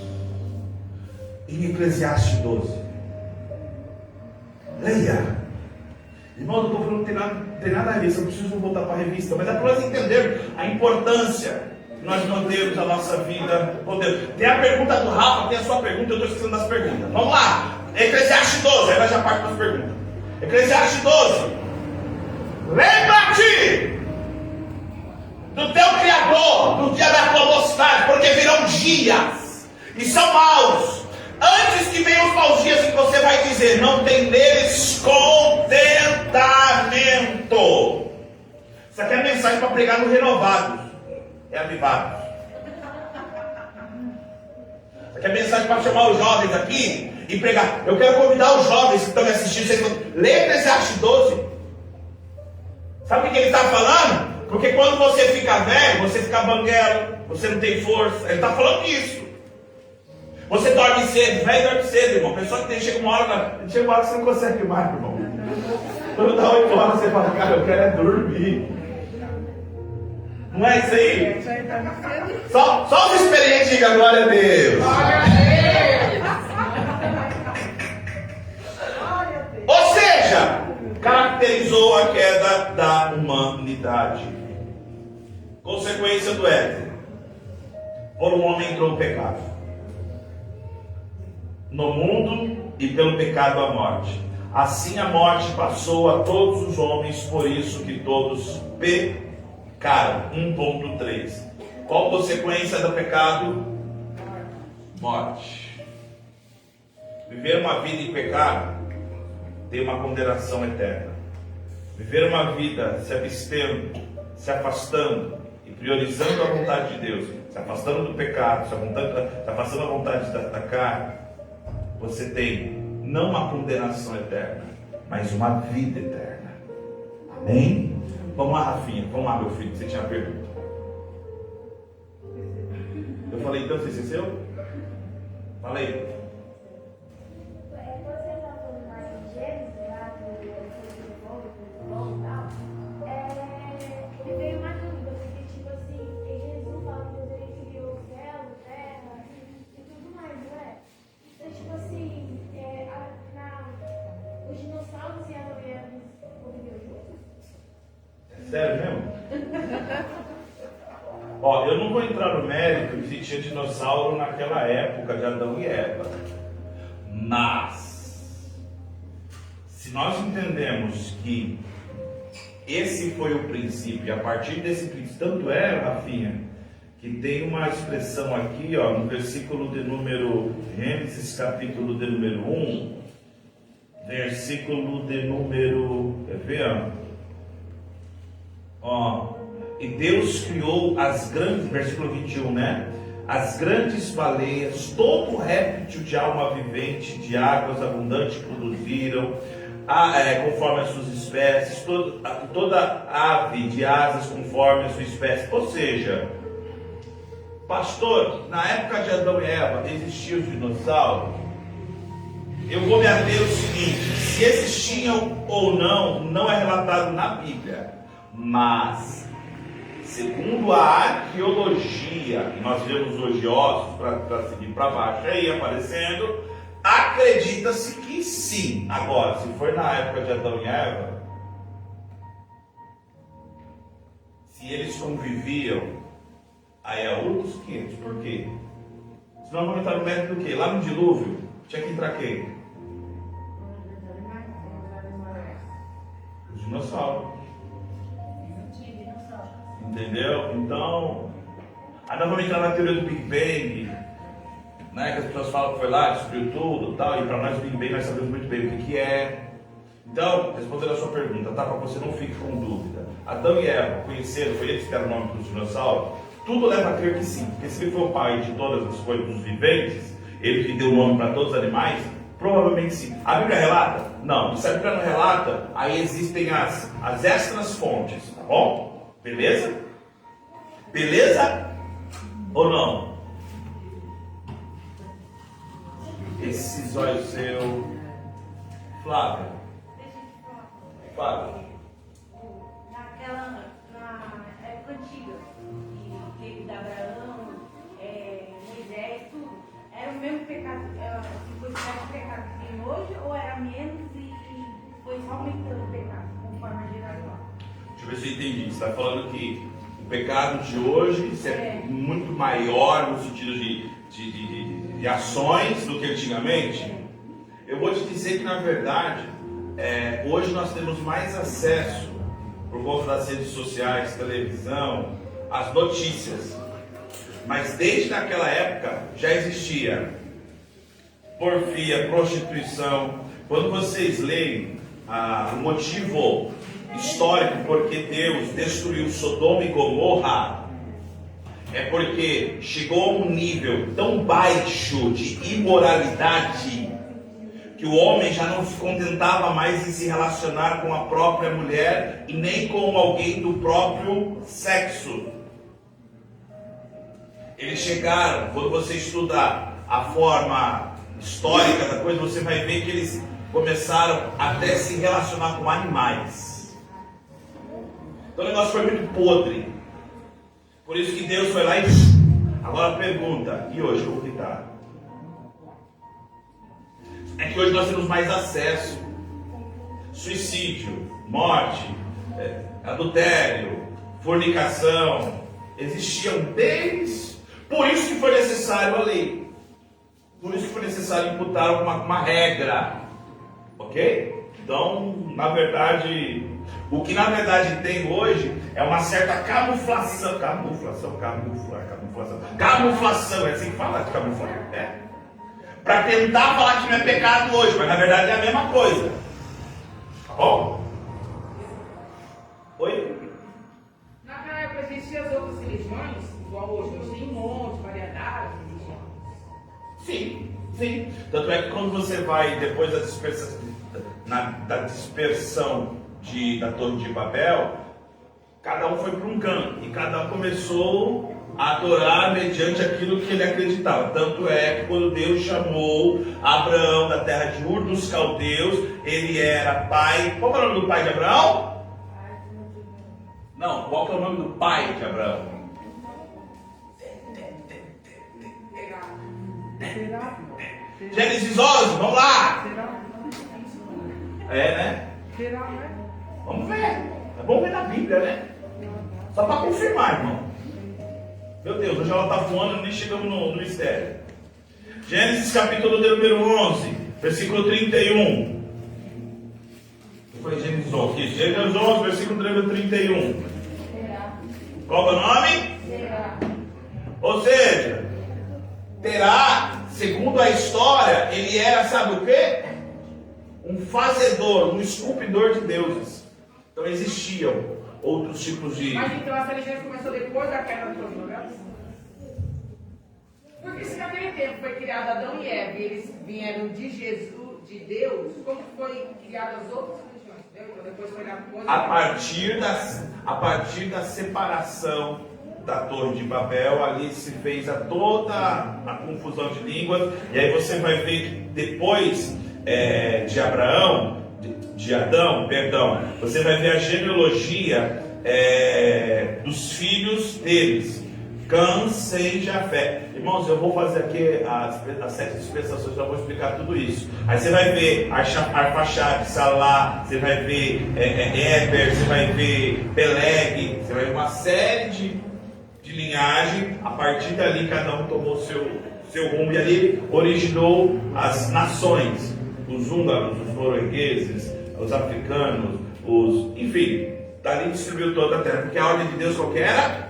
em Eclesiastes 12? Leia. Irmão, eu estou falando que não tem nada a ver, eu preciso voltar para a revista, mas é para nós entendermos a importância de nós mantermos a nossa vida com Deus. Tem a pergunta do Rafa, tem a sua pergunta, eu estou esquecendo das perguntas. Vamos lá, Eclesiastes 12, aí vai já parte das perguntas. Eclesiastes 12. Lembra-te do teu Criador, do dia da tua mocidade, porque virão dias, e são maus, antes que venham os maus dias em que você vai dizer, não tem neles contentamento. Isso aqui é mensagem para pregar no Renovados, é Avivados. Isso aqui é mensagem para chamar os jovens aqui e pregar. Eu quero convidar os jovens que estão me assistindo, vocês vão ler Eclesiastes 12. Sabe o que ele está falando? Porque quando você fica velho, você fica banguelo, você não tem força. Ele está falando disso. Você dorme cedo, velho dorme cedo, irmão. A pessoa que chega uma hora que você não consegue mais, irmão. Quando dá 8 horas, você fala, cara, eu quero é dormir. Não é isso aí? Só os experientes digam glória a Deus. Ou seja, caracterizou a queda da humanidade. Consequência do Éden. Por um homem entrou o pecado no mundo, e pelo pecado a morte. Assim a morte passou a todos os homens, por isso que todos pecaram. 1.3. Qual consequência do pecado? Morte. Viver uma vida em pecado tem uma condenação eterna. Viver uma vida se abstendo, se afastando e priorizando a vontade de Deus, se afastando do pecado, se afastando da vontade da carne, você tem não uma condenação eterna, mas uma vida eterna. Amém? Vamos lá, Rafinha. Vamos lá, meu filho. Você tinha uma pergunta. Eu falei, então você esqueceu? Fala aí. Sério mesmo? Ó, eu não vou entrar no mérito de se tinha dinossauro naquela época de Adão e Eva. Mas, se nós entendemos que esse foi o princípio, e a partir desse princípio, tanto é, Rafinha, que tem uma expressão aqui, ó, no versículo de número, Gênesis capítulo de número 1, versículo de número, quer ver? Ó, e Deus criou as grandes, versículo 21, né? As grandes baleias, todo réptil de alma vivente, de águas abundantes produziram, conforme as suas espécies, toda ave de asas conforme a sua espécie. Ou seja, pastor, na época de Adão e Eva, existiam os dinossauros? Eu vou me ater ao seguinte: se existiam ou não, não é relatado na Bíblia. Mas, segundo a arqueologia, e nós vemos hoje ossos para seguir para baixo aí aparecendo, acredita-se que sim. Agora, se for na época de Adão e Eva, se eles conviviam, aí é outros 500. Por quê? Senão vamos entrar no mérito do quê? Lá no dilúvio, tinha que entrar quem? Os dinossauros. Entendeu? Então, nós vamos entrar na teoria do Big Bang, né? Que as pessoas falam que foi lá, destruiu tudo e tal, e para nós o Big Bang nós sabemos muito bem o que é. Então, respondendo a sua pergunta, tá? Para você não fique com dúvida. Adão e Eva conheceram, foi eles que deram o nome para os dinossauros? Tudo leva a crer que sim, porque se ele foi o pai de todas as coisas, dos viventes, ele que deu o nome para todos os animais, provavelmente sim. A Bíblia relata? Não. E se a Bíblia não relata, aí existem as extras fontes, tá bom? Beleza? Beleza? Ou não? Esse zóio seu. Flávia. Flávia. Na época antiga, que teve de Abraão, Moisés, tudo, era o mesmo pecado, foi o mesmo pecado que tem hoje, ou era menos e foi só aumentando o pecado, conforme a geração? Deixa eu ver se eu entendi. Você está falando que o pecado de hoje é muito maior no sentido de ações do que antigamente? Eu vou te dizer que, na verdade, hoje nós temos mais acesso, por conta das redes sociais, televisão, às notícias. Mas desde aquela época já existia porfia, prostituição. Quando vocês leem o motivo histórico porque Deus destruiu Sodoma e Gomorra, é porque chegou a um nível tão baixo de imoralidade que o homem já não se contentava mais em se relacionar com a própria mulher e nem com alguém do próprio sexo. Eles chegaram, quando você estudar a forma histórica da coisa, você vai ver que eles começaram até se relacionar com animais. Então o negócio foi muito podre. Por isso que Deus foi lá e... Agora pergunta, e hoje como que está? É que hoje nós temos mais acesso. Suicídio, morte, adultério, fornicação, existiam desde... Por isso que foi necessário a lei. Por isso que foi necessário imputar uma regra. Ok? Então, na verdade, o que na verdade tem hoje é uma certa camuflação. Camuflação, é assim que fala de camuflar? Para tentar falar que não é pecado hoje, mas na verdade é a mesma coisa. Tá bom? Oi? Naquela época existiam as outras religiões, igual hoje, nós temos um monte, variedade de religiões. Sim, sim. Tanto é que quando você vai, depois da dispersão, da Torre de Babel, cada um foi para um canto e cada um começou a adorar mediante aquilo que ele acreditava. Tanto é que quando Deus chamou Abraão da terra de Ur dos Caldeus, ele era pai. Qual é o nome do pai de Abraão? Não, qual é o nome do pai de Abraão? Gênesis 11, vamos lá! Né? Vamos ver. É bom ver na Bíblia, né? Só para confirmar, irmão. Meu Deus, hoje ela está voando e nem chegamos no mistério. Gênesis capítulo de número 11, versículo 31. Foi Gênesis 11. Isso, Gênesis 11, versículo de número 31. Qual é o nome? Ou seja, Terá, segundo a história, ele era, sabe o quê? Um fazedor, um esculpidor de deuses. Então existiam outros tipos de... Mas então essa religião começou depois da queda do trono, né? Porque se naquele tempo foi criado Adão e Eva e eles vieram de Jesus, de Deus, como foi criadas as outras religiões? Entendeu? Então depois foi a partir da separação da Torre de Babel, ali se fez toda a confusão de línguas, e aí você vai ver que depois de Adão, você vai ver a genealogia dos filhos deles, Cã, Sem, Jafé. Irmãos, eu vou fazer aqui as 7 dispensações, já vou explicar tudo isso. Aí você vai ver Arfaxade, Salá, você vai ver Éber, você vai ver Peleg, você vai ver uma série de linhagem. A partir dali cada um tomou seu rumo, e ali originou as nações, os húngaros, os noruegueses, os africanos, enfim, dali distribuiu toda a terra, porque a ordem de Deus qual que era?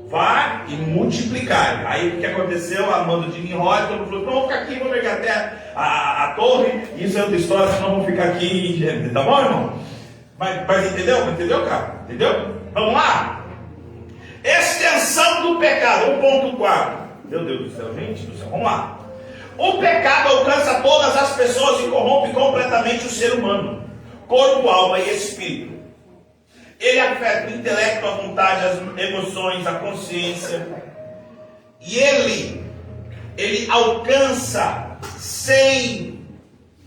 Vá e multiplicar. Aí o que aconteceu? A mando de Nimrod, todo mundo falou: vamos ficar aqui, vamos pegar até a torre. Isso é outra história, senão vamos ficar aqui. Tá bom, irmão? Mas entendeu, cara? Entendeu? Vamos lá? Extensão do pecado, 1.4. Meu Deus do céu, gente do céu, vamos lá. O pecado alcança todas as pessoas e corrompe completamente o ser humano, corpo, alma e espírito. Ele afeta o intelecto, a vontade, as emoções, a consciência. E ele alcança sem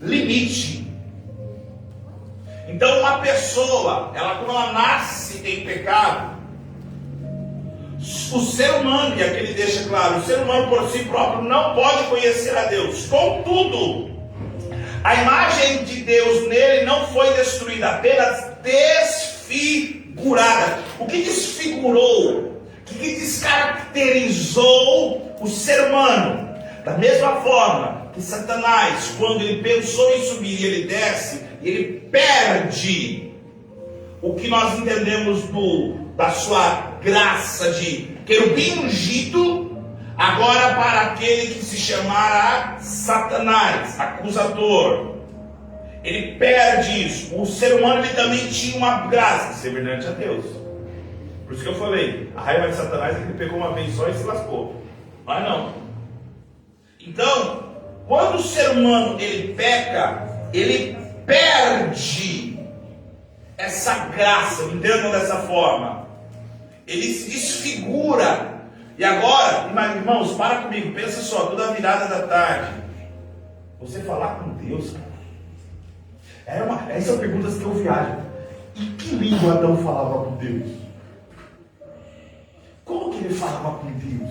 limite. Então uma pessoa, quando ela nasce em pecado, o ser humano, e aqui ele deixa claro, o ser humano por si próprio não pode conhecer a Deus. Contudo, a imagem de Deus nele não foi destruída, apenas desfigurada. O que desfigurou? O que descaracterizou o ser humano? Da mesma forma que Satanás, quando ele pensou em subir, ele desce, e ele perde o que nós entendemos da sua graça de querubim ungido, agora para aquele que se chamara Satanás, acusador. Ele perde isso. O ser humano ele também tinha uma graça, semelhante a Deus. Por isso que eu falei, a raiva de Satanás é que ele pegou uma vez só e se lascou. Mas não. Então, quando o ser humano ele peca, ele perde essa graça, entendam dessa forma. Ele se desfigura. E agora, irmãos, para comigo, pensa só, toda a virada da tarde, você falar com Deus, cara. Essas são perguntas que eu viajo. E que língua Adão falava com Deus? Como que ele falava com Deus?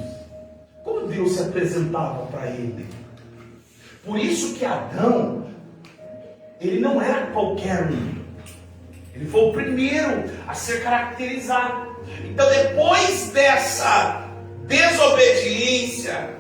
Como Deus se apresentava para ele? Por isso que Adão, ele não era qualquer um. Ele foi o primeiro a ser caracterizado. Então, depois dessa desobediência,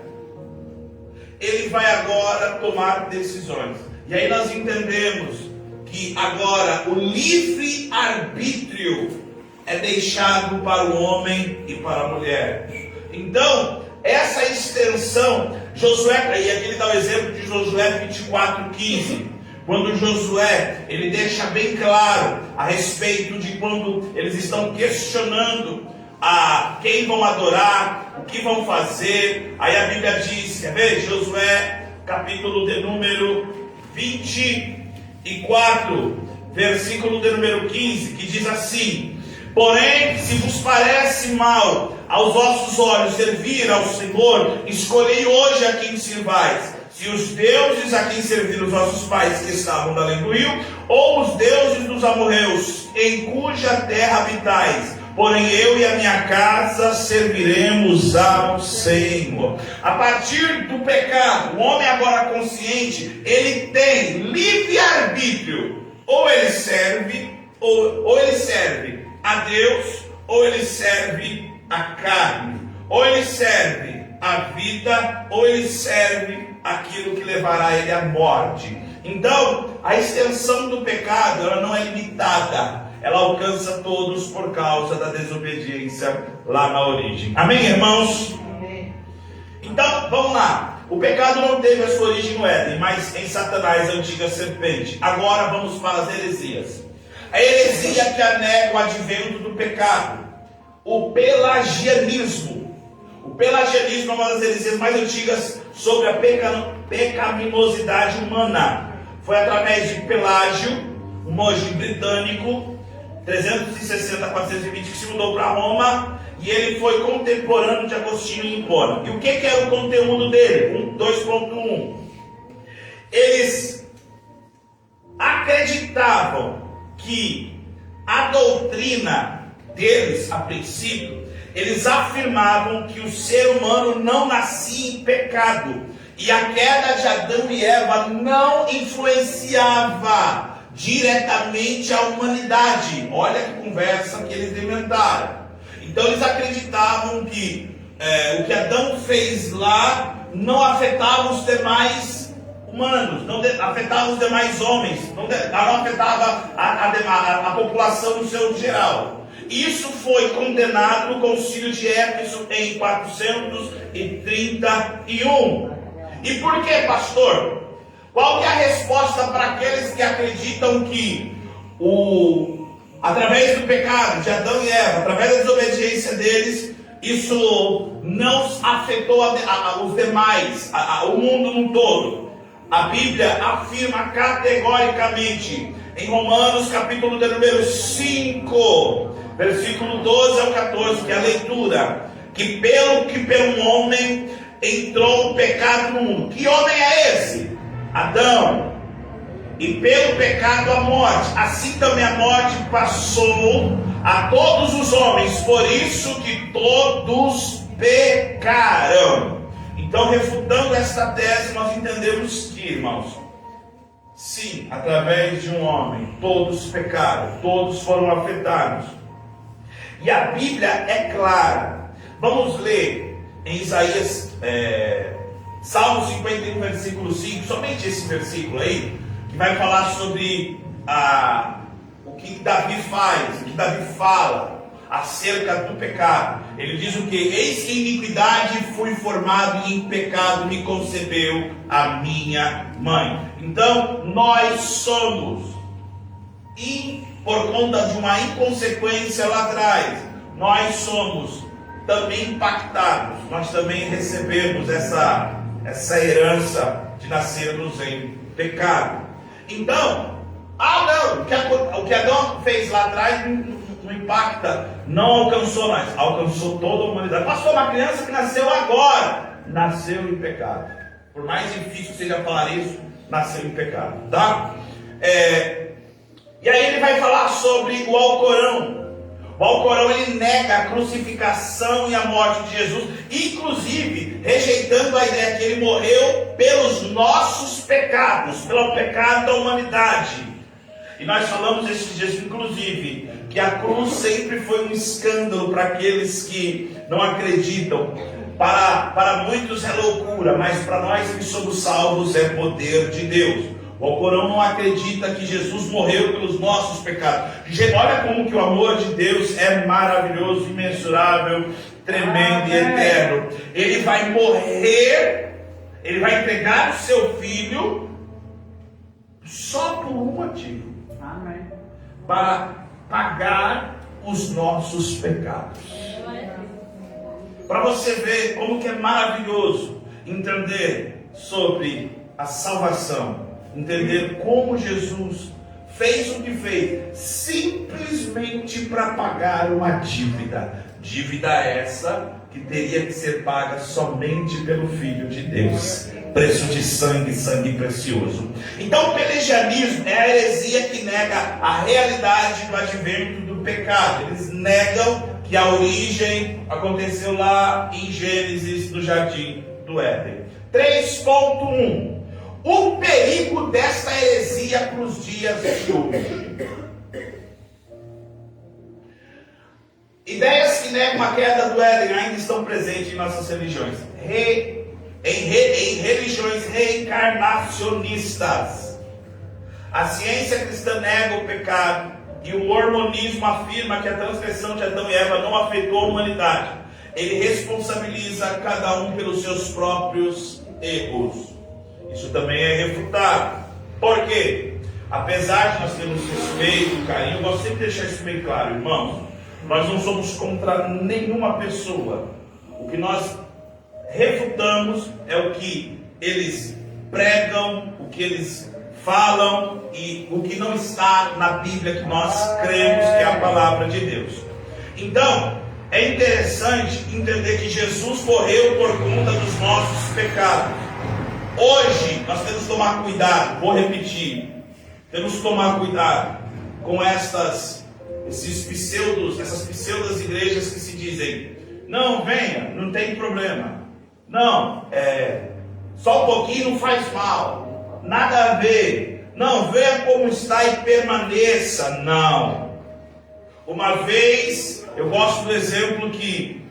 ele vai agora tomar decisões. E aí nós entendemos que agora o livre-arbítrio é deixado para o homem e para a mulher. Então, essa extensão, Josué, e aqui ele dá o exemplo de Josué 24:15. Quando Josué, ele deixa bem claro a respeito de quando eles estão questionando a quem vão adorar, o que vão fazer. Aí a Bíblia diz, quer ver? Josué, capítulo de número 24, versículo de número 15, que diz assim: porém, se vos parece mal aos vossos olhos servir ao Senhor, escolhei hoje a quem sirvais. Se os deuses a quem serviram os vossos pais que estavam além do rio, ou os deuses dos amorreus, em cuja terra habitais. Porém eu e a minha casa serviremos ao Senhor. A partir do pecado, o homem agora consciente, ele tem livre-arbítrio. Ou ele serve, ou ele serve a Deus, ou ele serve a carne. Ou ele serve a vida, ou ele serve aquilo que levará ele à morte. Então, a extensão do pecado, ela não é limitada. Ela alcança todos por causa da desobediência lá na origem. Amém, irmãos? Amém. Então, vamos lá. O pecado não teve a sua origem no Éden, mas em Satanás, a antiga serpente. Agora vamos para as heresias. A heresia que nega o advento do pecado. O pelagianismo. O pelagianismo é uma das heresias mais antigas sobre a pecaminosidade humana. Foi através de Pelágio, um monge britânico, 360 a 420, que se mudou para Roma, e ele foi contemporâneo de Agostinho em Hipona. E o que era o conteúdo dele? 2.1. Eles acreditavam que a doutrina deles, a princípio, eles afirmavam que o ser humano não nascia em pecado, e a queda de Adão e Eva não influenciava diretamente a humanidade. Olha que conversa que eles inventaram. Então eles acreditavam que o que Adão fez lá não afetava os demais humanos, não afetava os demais homens, não afetava a população no seu geral. Isso foi condenado no Concílio de Éfeso em 431. E por que, pastor? Qual que é a resposta para aqueles que acreditam que através do pecado de Adão e Eva, através da desobediência deles, isso não afetou os demais, o mundo no todo? A Bíblia afirma categoricamente, em Romanos capítulo de número 5, versículo 12 ao 14, que é a leitura, que pelo homem entrou o pecado no mundo. Que homem é esse? Adão. E pelo pecado a morte, assim também a morte passou a todos os homens, por isso que todos pecaram. Então, refutando esta tese, nós entendemos que, irmãos, sim, através de um homem, todos pecaram, todos foram afetados. E a Bíblia é clara. Vamos ler em Isaías, Salmo 51, versículo 5, somente esse versículo aí, que vai falar sobre o que Davi faz, o que Davi fala acerca do pecado. Ele diz o que? Eis que em iniquidade fui formado e em pecado me concebeu a minha mãe. Então nós somos, e por conta de uma inconsequência lá atrás, nós somos também impactados, nós também recebemos essa herança de nascermos em pecado. Então, o que Adão fez lá atrás não impacta, não alcançou nós, alcançou toda a humanidade. Pastor, uma criança que nasceu agora, nasceu em pecado. Por mais difícil que seja falar isso, nasceu em pecado, tá? E aí ele vai falar sobre o Alcorão. O Alcorão, ele nega a crucificação e a morte de Jesus, inclusive rejeitando a ideia que ele morreu pelos nossos pecados, pelo pecado da humanidade. E nós falamos esses dias, inclusive, que a cruz sempre foi um escândalo para aqueles que não acreditam. Para muitos é loucura, mas para nós que somos salvos é poder de Deus. O Alcorão não acredita que Jesus morreu pelos nossos pecados. Olha como que o amor de Deus é maravilhoso, imensurável, tremendo e eterno. Ele vai morrer, ele vai entregar o seu filho só por um motivo. Amém. Para pagar os nossos pecados. Para você ver como que é maravilhoso entender sobre a salvação. Entender como Jesus fez o que fez, simplesmente para pagar uma dívida. Dívida essa que teria que ser paga somente pelo Filho de Deus. Preço de sangue, sangue precioso. Então o pelagianismo é a heresia que nega a realidade do advento do pecado. Eles negam que a origem aconteceu lá em Gênesis, no jardim do Éden. 3.1. O perigo desta heresia para os dias de hoje. Ideias que negam a queda do Éden ainda estão presentes em nossas religiões. Em religiões reencarnacionistas. A ciência cristã nega o pecado e o mormonismo afirma que a transgressão de Adão e Eva não afetou a humanidade. Ele responsabiliza cada um pelos seus próprios erros. Isso também é refutado. Por quê? Apesar de nós termos respeito, carinho, eu gosto sempre de deixar isso bem claro, irmãos. Nós não somos contra nenhuma pessoa. O que nós refutamos é o que eles pregam, o que eles falam e o que não está na Bíblia que nós cremos que é a palavra de Deus. Então, é interessante entender que Jesus morreu por conta dos nossos pecados. Hoje, nós temos que tomar cuidado, vou repetir, temos que tomar cuidado com essas pseudas igrejas que se dizem, não, venha, não tem problema, não, só um pouquinho não faz mal, nada a ver, não, venha como está e permaneça, não. Uma vez, eu gosto do exemplo que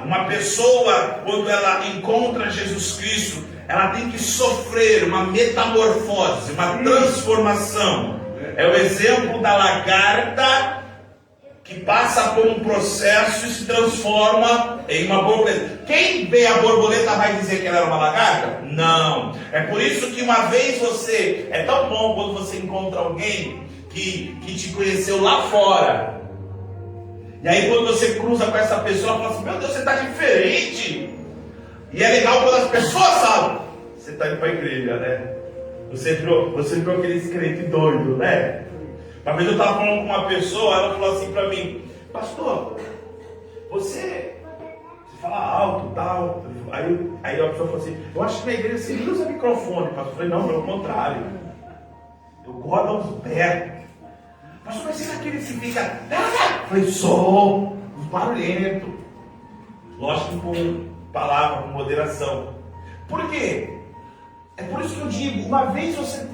uma pessoa, quando ela encontra Jesus Cristo, ela tem que sofrer uma metamorfose, uma transformação. É o exemplo da lagarta que passa por um processo e se transforma em uma borboleta. Quem vê a borboleta vai dizer que ela era uma lagarta? Não. É por isso que uma vez você... É tão bom quando você encontra alguém que te conheceu lá fora. E aí quando você cruza com essa pessoa, ela fala assim, meu Deus, você está diferente. E é legal quando as pessoas falam, você está indo para a igreja, né? Você virou aquele crente doido, né? Uma vez eu estava falando com uma pessoa, ela falou assim para mim, pastor, você fala alto, tal. Aí a pessoa falou assim, eu acho que na igreja você nem usa microfone, pastor. Eu falei, não, pelo contrário. Eu gosto de uns berros. Pastor, mas será que ele se fica... Eu falei, sou barulhento. Lógico, com palavra, com moderação. Por quê? É por isso que eu digo, uma vez se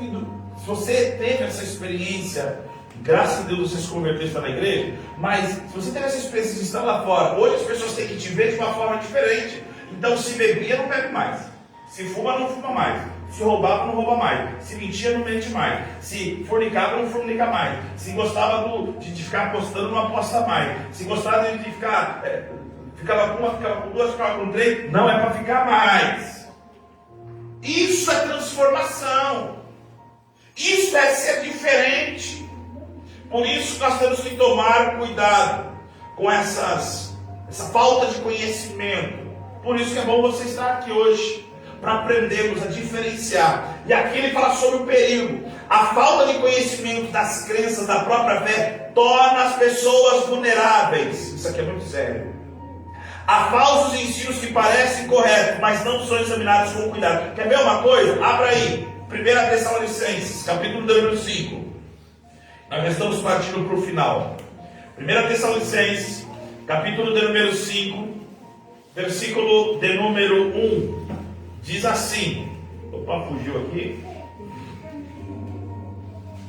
você teve essa experiência, graças a Deus você se converteu e está na igreja, mas se você teve essa experiência de estar lá fora, hoje as pessoas têm que te ver de uma forma diferente. Então se bebia, não bebe mais. Se fuma, não fuma mais. Se roubava, não rouba mais. Se mentia, não mente mais. Se fornicava, não fornica mais. Se gostava de ficar apostando, não aposta mais. Se gostava de ficar... ficava com uma, ficava com duas, ficava com três. Não é para ficar mais. Isso é transformação. Isso é ser diferente. Por isso nós temos que tomar cuidado com essa falta de conhecimento. Por isso que é bom você estar aqui hoje, para aprendermos a diferenciar. E aqui ele fala sobre o perigo. A falta de conhecimento das crenças da própria fé torna as pessoas vulneráveis. Isso aqui é muito sério. Há falsos ensinos que parecem corretos, mas não são examinados com cuidado. Quer ver uma coisa? Abra aí, 1 Tessalonicenses, capítulo número 5. Nós já estamos partindo para o final. 1 Tessalonicenses, capítulo de número 5, versículo de número 1. Diz assim. Opa, fugiu aqui.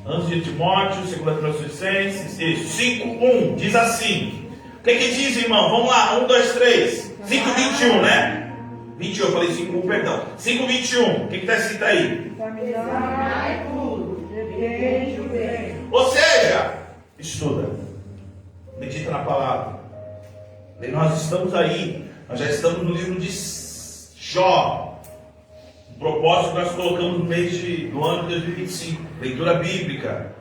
Antes de Timóteo, 2 Tessalonicenses, 5:1. Diz assim. O que diz, irmão? Vamos lá, 1, 2, 3. 5:21, né? 21, eu falei 5:1, perdão. 5:21. O que está escrito aí? Examinai tudo, depende do bem. Ou seja, estuda, medita na palavra. E nós estamos aí, nós já estamos no livro de Jó. O propósito que nós colocamos no mês do ano de 2025, leitura bíblica.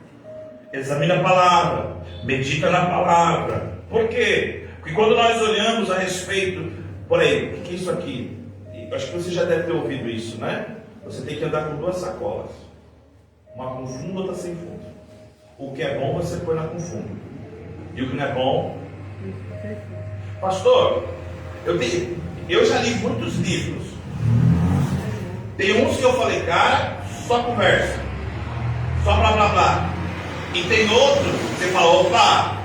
Examina a palavra, medita na palavra. Por quê? Porque quando nós olhamos a respeito, por aí, o que é isso aqui? Eu acho que você já deve ter ouvido isso, né? Você tem que andar com duas sacolas, uma com fundo e outra sem fundo. O que é bom você põe lá com fundo, e o que não é bom. Pastor, eu já li muitos livros. Tem uns que eu falei, cara, só conversa, só blá blá blá. E tem outros que você fala, opa,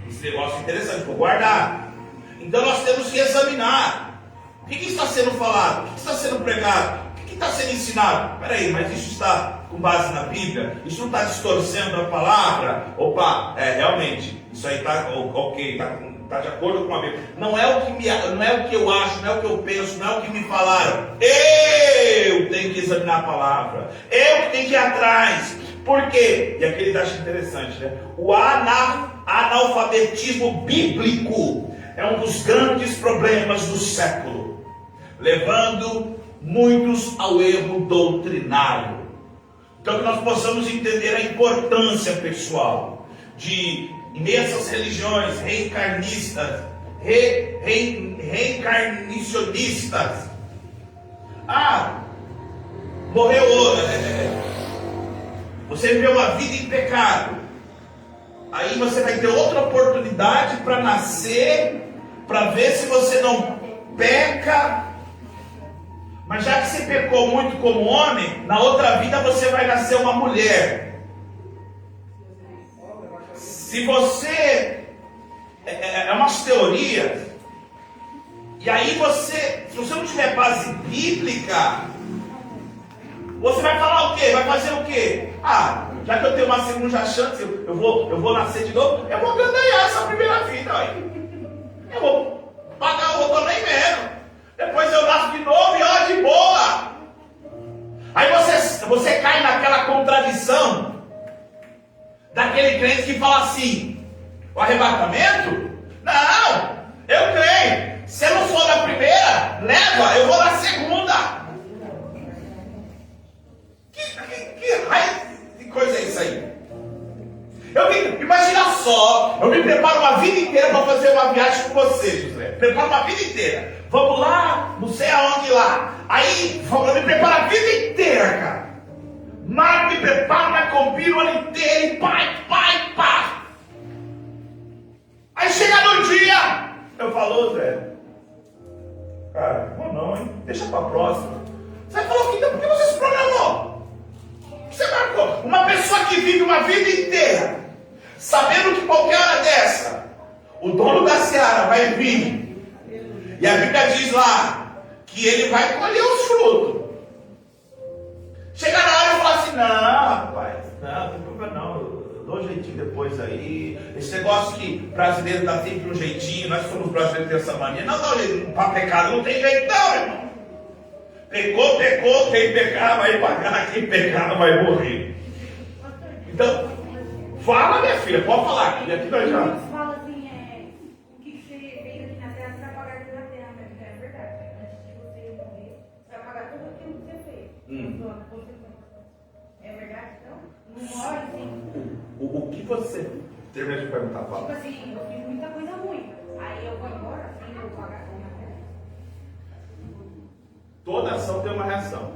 esse negócio é interessante, vou guardar. Então nós temos que examinar. O que está sendo falado? O que está sendo pregado? O que está sendo ensinado? Peraí, mas isso está com base na Bíblia? Isso não está distorcendo a palavra? Opa, realmente, isso aí está ok, está de acordo com a Bíblia. Não é o que eu acho, não é o que eu penso, não é o que me falaram. Eu tenho que examinar a palavra. Eu que tenho que ir atrás. Por quê? E aqui ele acha interessante, né? O analfabetismo bíblico é um dos grandes problemas do século, levando muitos ao erro doutrinário. Então que nós possamos entender a importância, pessoal, de imensas religiões reencarnistas, reencarnicionistas. Morreu hoje. Você viveu uma vida em pecado. Aí você vai ter outra oportunidade para nascer, para ver se você não peca. Mas já que você pecou muito como homem, na outra vida você vai nascer uma mulher. Se você... É umas teorias. E aí se você não tiver base bíblica, você vai falar o quê? Vai fazer o quê? Já que eu tenho uma segunda chance, eu vou nascer de novo, eu vou ganhar essa primeira vida. Eu vou pagar o outro nem menos. Depois eu nasço de novo e de boa. Aí você cai naquela contradição daquele crente que fala assim: o arrebatamento? Não, eu creio. Se eu não for na primeira, leva, eu vou na segunda. Que raio de coisa é isso aí? Imagina só, eu me preparo uma vida inteira para fazer uma viagem com você, José. Preparo uma vida inteira. Vamos lá, não sei aonde lá. Aí, eu me preparo a vida inteira, cara. Mas me preparo, me combino o ano inteiro, e pá. Aí chega no dia, eu falo, Zé, cara, não, hein? Deixa pra próxima. Você falou que então, por que você se programou? Você marcou. Uma pessoa que vive uma vida inteira, sabendo que qualquer hora dessa, o dono da seara vai vir. E a Bíblia diz lá, que ele vai colher os frutos. Chega na hora e fala assim, não, rapaz, não tem problema não, eu dou um jeitinho depois aí. Esse negócio que brasileiro dá sempre um jeitinho, nós somos brasileiros dessa mania. Não, para pecado não tem jeito não, irmão. Pecou, pecou, quem pecar vai pagar, quem pecar vai morrer. Então, fala, minha filha, pode falar. Aqui nós já. Deus fala assim, o que você fez aqui na terra, você vai pagar aqui na terra mesmo. É verdade. Antes de você morrer, você vai pagar tudo aquilo que você fez. É verdade, então? Não morre assim. O que você... Termina de perguntar, Tipo fala. assim, eu fiz muita coisa ruim. Aí eu vou embora, assim, eu vou pagar tudo na terra. Toda ação tem uma reação.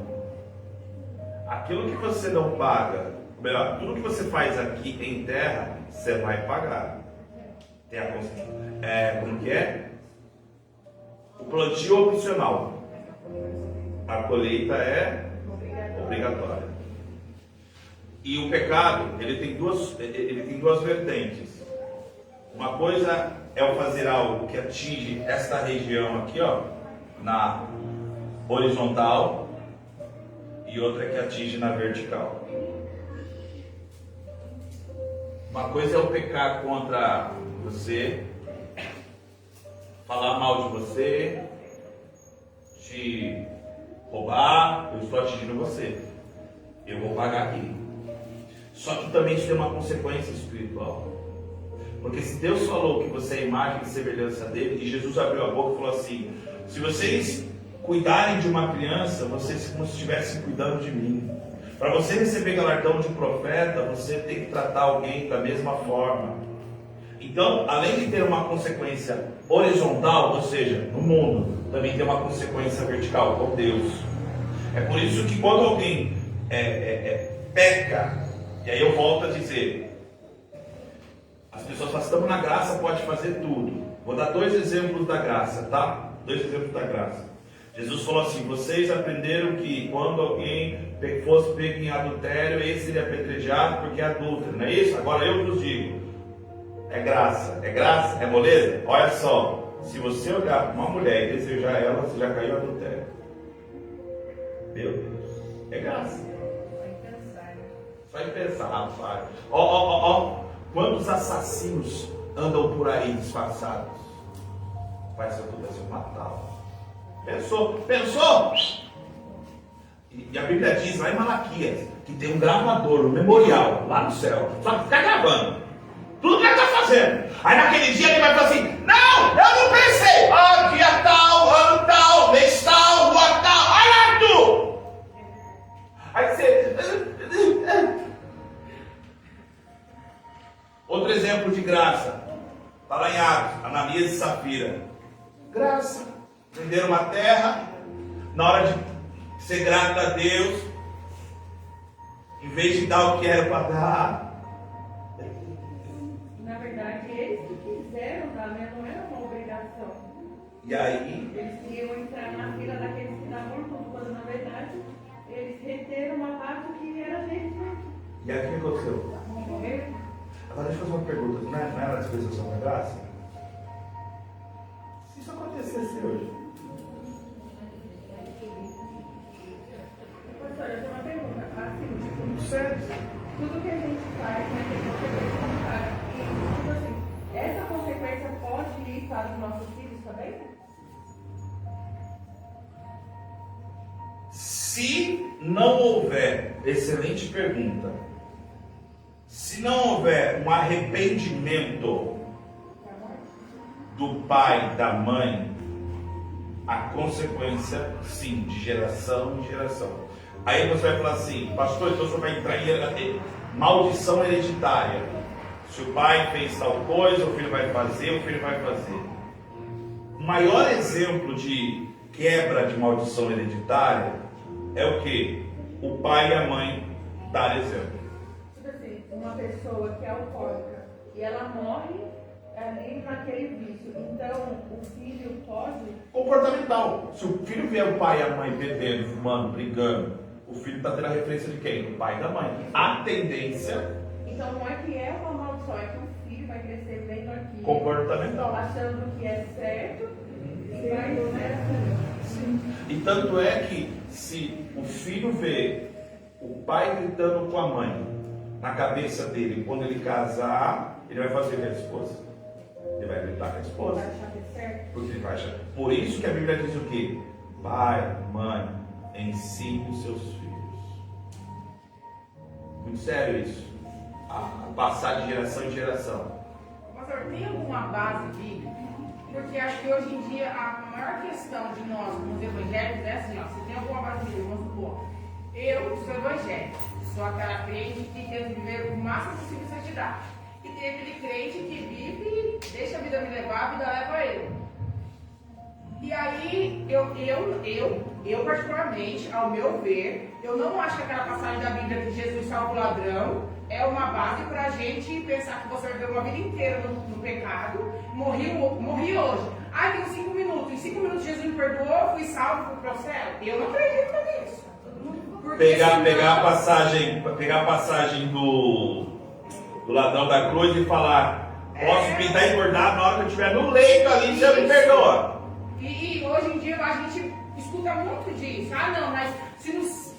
Aquilo que você não paga, ou melhor, tudo que você faz aqui em terra, você vai pagar. Tem a como que é? O plantio é opcional. A colheita é obrigatória. E o pecado, ele tem duas vertentes. Uma coisa é o fazer algo que atinge esta região aqui, ó, na horizontal, e outra que atinge na vertical. Uma coisa é o pecar contra você, falar mal de você, te roubar, eu estou atingindo você, eu vou pagar aqui. Só que também isso tem uma consequência espiritual. Porque se Deus falou que você é a imagem e semelhança dele, e Jesus abriu a boca e falou assim: se vocês cuidarem de uma criança, vocês como se estivessem cuidando de mim. Para você receber galardão de profeta, você tem que tratar alguém da mesma forma. Então, além de ter uma consequência horizontal, ou seja, no mundo, também tem uma consequência vertical com Deus. É por isso que quando alguém peca, e aí eu volto a dizer, as pessoas falam, estamos na graça, pode fazer tudo. Vou dar 2 exemplos da graça, tá? 2 exemplos da graça. Jesus falou assim: vocês aprenderam que quando alguém fosse pego em adultério, esse seria apedrejado porque é adúltero, não é isso? Agora eu vos digo, é graça, é moleza? Olha só, se você olhar para uma mulher e desejar ela, você já caiu em adultério. Meu Deus, é graça. Só em pensar, rapaz. Ó, quantos assassinos andam por aí disfarçados? Pai, se eu pudesse, eu matava. Pensou? E a Bíblia diz lá em Malaquias que tem um gravador, um memorial lá no céu, só que fica gravando tudo que ele está fazendo. Aí naquele dia ele vai falar assim: não, eu não pensei. Dia tal, ano tal, mês tal, rua tal, olha tu. Aí você... Outro exemplo de graça, está lá em Atos, Ananias e Safira. Graça. Venderam uma terra, na hora de ser grato a Deus, em vez de dar o que era para dar. Na verdade, eles que quiseram dar, né? Não era uma obrigação. E aí? Eles queriam entrar na fila daqueles que davam tudo, quando na verdade eles reteram uma parte que era deles mesmo. E aí o que aconteceu? Morreram. Agora deixa eu fazer uma pergunta, não era a dispensação da graça? Se isso acontecesse hoje? Pastor, eu tenho uma pergunta. Assim, Certo. tudo que a gente faz, né, tem consequência contrária. E, tipo assim, essa consequência pode ir para os nossos filhos também? Se não houver, excelente pergunta, se não houver um arrependimento do pai, da mãe, a consequência, sim, de geração em geração. Aí você vai falar assim: pastor, então você vai entrar em maldição hereditária. Se o pai fez tal coisa, o filho vai fazer, o filho vai fazer. O maior exemplo de quebra de maldição hereditária é o que? O pai e a mãe dar exemplo. Tipo assim, uma pessoa que é alcoólica e ela morre ali naquele vício. Então, o filho pode... Comportamental. Se o filho vê o pai e a mãe bebendo, fumando, brigando, o filho está tendo a referência de quem? Do pai e da mãe. A tendência... Então, não é que é uma maldição, é que o filho vai crescer vendo aquilo. Comportamental. Achando que é certo e vai ser assim. E tanto é que se o filho vê o pai gritando com a mãe na cabeça dele, quando ele casar, ele vai fazer com a esposa. Ele vai gritar com a esposa. Vai achar que é certo. Porque ele vai achar. Por isso que a Bíblia diz o quê? Pai, mãe, ensine os seus filhos. Muito sério isso. A passar de geração em geração. Pastor, tem alguma base bíblica? Porque acho que hoje em dia a maior questão de nós, como os evangélicos, é assim, ó, se tem alguma base bíblica, vamos supor, eu sou evangélico, sou aquela crente que tenta viver o máximo possível de santidade. E tem aquele crente que vive, deixa a vida me levar, a vida leva ele. E aí, eu particularmente, ao meu ver, eu não acho que aquela passagem da Bíblia que Jesus salva o ladrão é uma base para a gente pensar que você viveu uma vida inteira no pecado, morri hoje. Ah, tenho 5 minutos, em 5 minutos Jesus me perdoou, fui salvo, fui para o céu. Eu não acredito nisso. Pegar a passagem do ladrão da cruz e falar, posso pintar engordado na hora que eu estiver no leito ali, você me perdoa. E hoje em dia a gente escuta muito disso. Ah, não, mas se nos...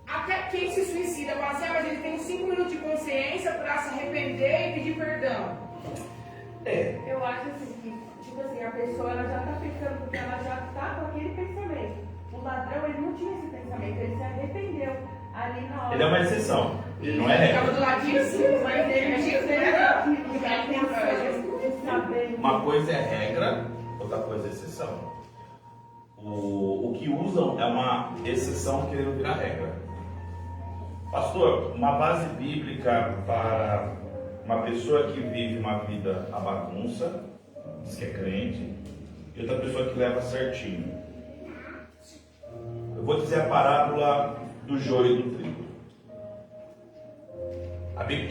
Até quem se suicida fala assim, mas ele tem 5 minutos de consciência para se arrepender e pedir perdão. Eu acho assim, que, tipo assim, a pessoa ela já está pensando porque ela já está com aquele pensamento. O ladrão, ele não tinha esse pensamento, ele se arrependeu ali na hora. Ele é uma exceção, ele não é regra. Ficava do ladinho assim, mas ele Uma coisa é regra, outra coisa é exceção. O que usam é uma exceção querendo virar regra. Pastor, uma base bíblica para uma pessoa que vive uma vida à bagunça, diz que é crente, e outra pessoa que leva certinho. Eu vou dizer a parábola do joio e do trigo.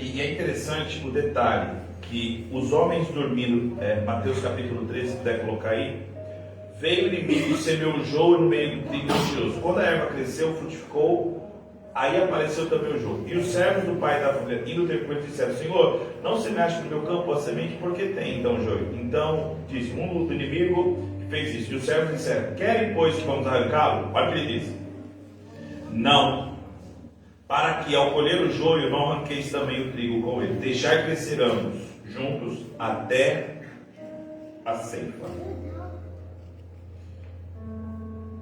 E é interessante o detalhe que os homens dormindo, Mateus capítulo 13, se puder colocar aí, veio o inimigo, semeou o joio no meio do trigo e tirou. Quando a erva cresceu, frutificou, aí apareceu também o joio. E os servos do pai da família, indo ter com ele, disseram, Senhor, não semeaste no meu campo a semente, porque tem então joio. Então disse, um do inimigo que fez isso. E os servos disseram, querem pois que vamos arrancá-lo? Olha o que ele disse. Não, para que ao colher o joio não arranqueis também o trigo com ele. Deixai crescer ambos juntos até a ceifa.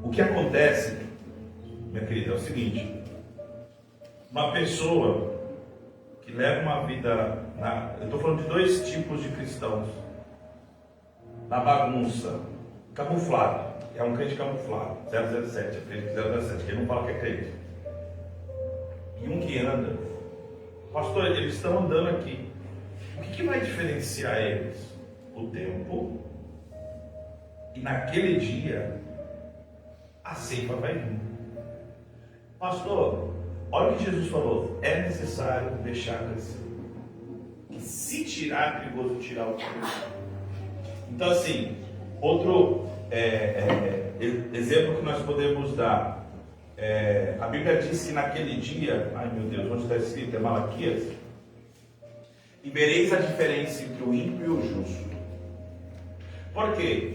O que acontece, minha querida, é o seguinte: uma pessoa que leva uma vida, eu estou falando de 2 tipos de cristãos, na bagunça, camuflado, é um crente camuflado, 007, é crente 007, que ele não fala que é crente, e um que anda, pastor, eles estão andando aqui, o que vai diferenciar eles? O tempo, e naquele dia, a ceifa vai vir. Pastor, olha o que Jesus falou, é necessário deixar crescer. E se tirar, é perigoso tirar o trigo. Então assim, outro exemplo que nós podemos dar, a Bíblia diz que naquele dia, ai meu Deus, onde está escrito? É Malaquias, e vereis a diferença entre o ímpio e o justo. Por quê?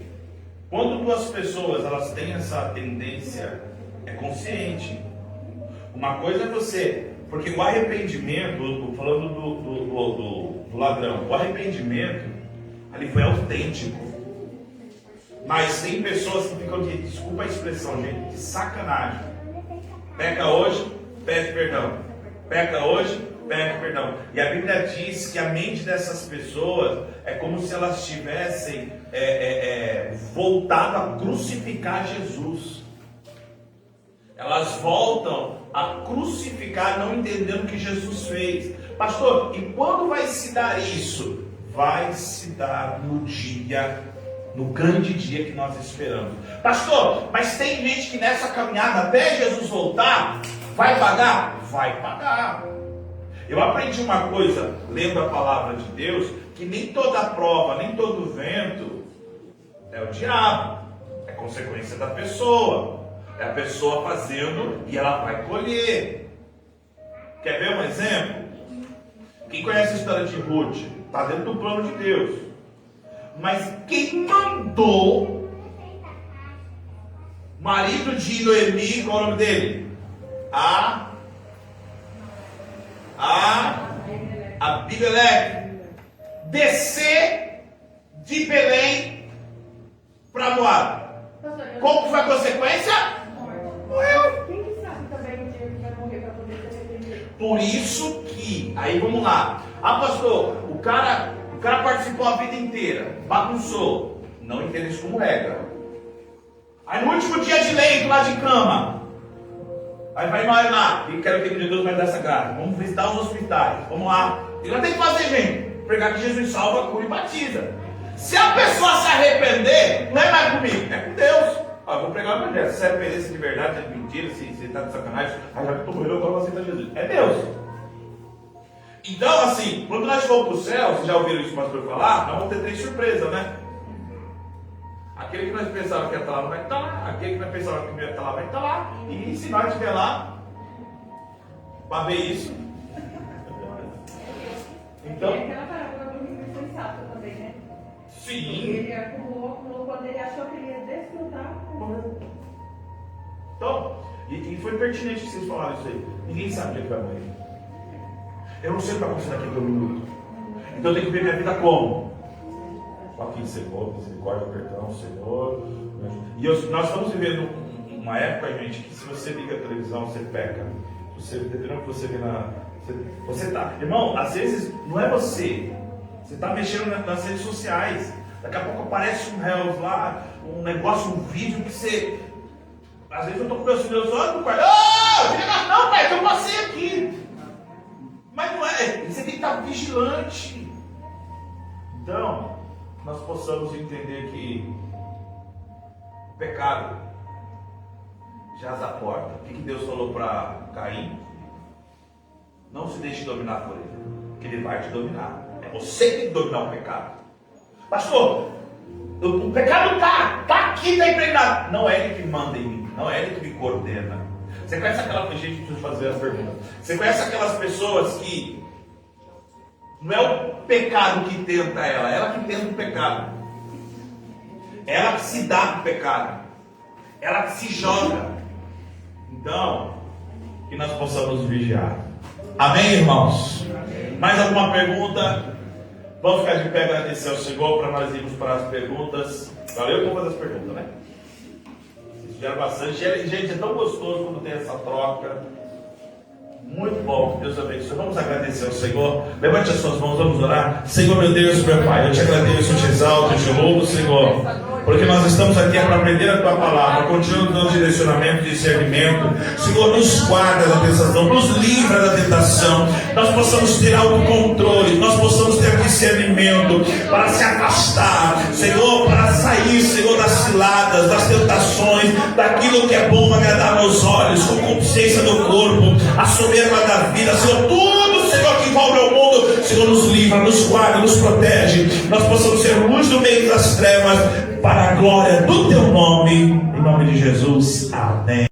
Quando 2 pessoas elas têm essa tendência, é consciente. Uma coisa é você, porque o arrependimento, falando do ladrão, o arrependimento ali foi autêntico. Mas tem pessoas que ficam de, desculpa a expressão, gente, de sacanagem. Peca hoje, pede perdão. Peca hoje, pede perdão. E a Bíblia diz que a mente dessas pessoas é como se elas tivessem voltado a crucificar Jesus. Elas voltam a crucificar, não entendendo o que Jesus fez. Pastor, e quando vai se dar isso? Vai se dar no dia, no grande dia que nós esperamos. Pastor, mas tem gente que nessa caminhada até Jesus voltar, vai pagar? Vai pagar. Eu aprendi uma coisa, lendo a palavra de Deus, que nem toda prova, nem todo vento é o diabo, é consequência da pessoa. É a pessoa fazendo e ela vai colher. Quer ver um exemplo? Quem conhece a história de Ruth, está dentro do plano de Deus. Mas quem mandou marido de Noemi, qual é o nome dele? Abimeleque, descer de Belém para Moab. Qual foi a consequência? Morreu. Por isso que, aí vamos lá. Ah, pastor, o cara participou a vida inteira, bagunçou. Não entenda isso como regra. Aí no último dia de leito, lá de cama, aí vai nós lá, e quero que Deus vai dar essa graça. Vamos visitar os hospitais, vamos lá. E lá tem que fazer, gente, pregar que Jesus salva, cura e batiza. Se a pessoa se arrepender, não é mais comigo, é com Deus. Eu vou pregar o evangelho. Se você arrepender de verdade, de mentira, se você está de sacanagem, já que eu estou morrendo, agora eu vou aceitar Jesus. É Deus. Então, assim, quando nós formos para o céu, vocês já ouviram isso o pastor falar, nós vamos ter 3 surpresas, né? Aquele que nós pensávamos que ia estar lá, não vai estar lá. Aquele que nós pensávamos que ia estar lá, vai estar lá. E se nós estiver lá, para ver isso. Então. E aquela parábola do rico insensato também, né? Sim. Ele acumulou quando ele achou que ele ia desfrutar. Então, e foi pertinente que vocês falaram isso aí. Ninguém sabe o dia que vai morrer. Eu não sei o que vai acontecer daqui a 1 minuto. Então eu tenho que ver minha vida como? Aqui, Senhor, misericórdia, perdão, Senhor. E nós estamos vivendo uma época, gente, que se você liga a televisão, você peca. Dependendo do que você vê você tá. Irmão, às vezes não é você. Você está mexendo nas redes sociais. Daqui a pouco aparece um réus lá, um negócio, um vídeo que você. Às vezes eu estou com meus filhos olhos no quarto. Não, pai, eu passei aqui. Mas não é. Você tem que estar vigilante. Então, nós possamos entender que o pecado jaz à porta. O que Deus falou para Caim? Não se deixe dominar por ele, que ele vai te dominar. É você que tem que dominar o pecado. Pastor, o pecado está aqui, está impregnado. Não é ele que manda em mim, não é ele que me coordena. Você conhece aquela gente, preciso fazer as perguntas. Você conhece aquelas pessoas que não é o pecado que tenta ela que tenta o pecado. Ela que se dá para o pecado. Ela que se joga. Então, que nós possamos vigiar. Amém, irmãos? Amém. Mais alguma pergunta? Vamos ficar de pé e agradecer ao Senhor para nós irmos para as perguntas. Valeu, eu vou fazer as perguntas, né? Vocês fizeram bastante. Gente, é tão gostoso quando tem essa troca. Muito bom, Deus abençoe. Vamos agradecer ao Senhor. Levante as suas mãos, vamos orar. Senhor, meu Deus, meu Pai, eu te agradeço, eu te exalto, eu te louvo, Senhor, porque nós estamos aqui para aprender a Tua Palavra. Continua dando direcionamento e discernimento. Senhor, nos guarda da tentação, nos livra da tentação. Nós possamos ter autocontrole, nós possamos ter discernimento para se afastar, Senhor, para sair, Senhor, das ciladas, das tentações, daquilo que é bom agradar aos olhos, concupiscência do corpo, a soberba da vida, Senhor, tudo, Senhor, que envolve o mundo, Senhor, nos livra, nos guarda, nos protege. Nós possamos ser luz no meio das trevas, para a glória do Teu nome, em nome de Jesus, amém.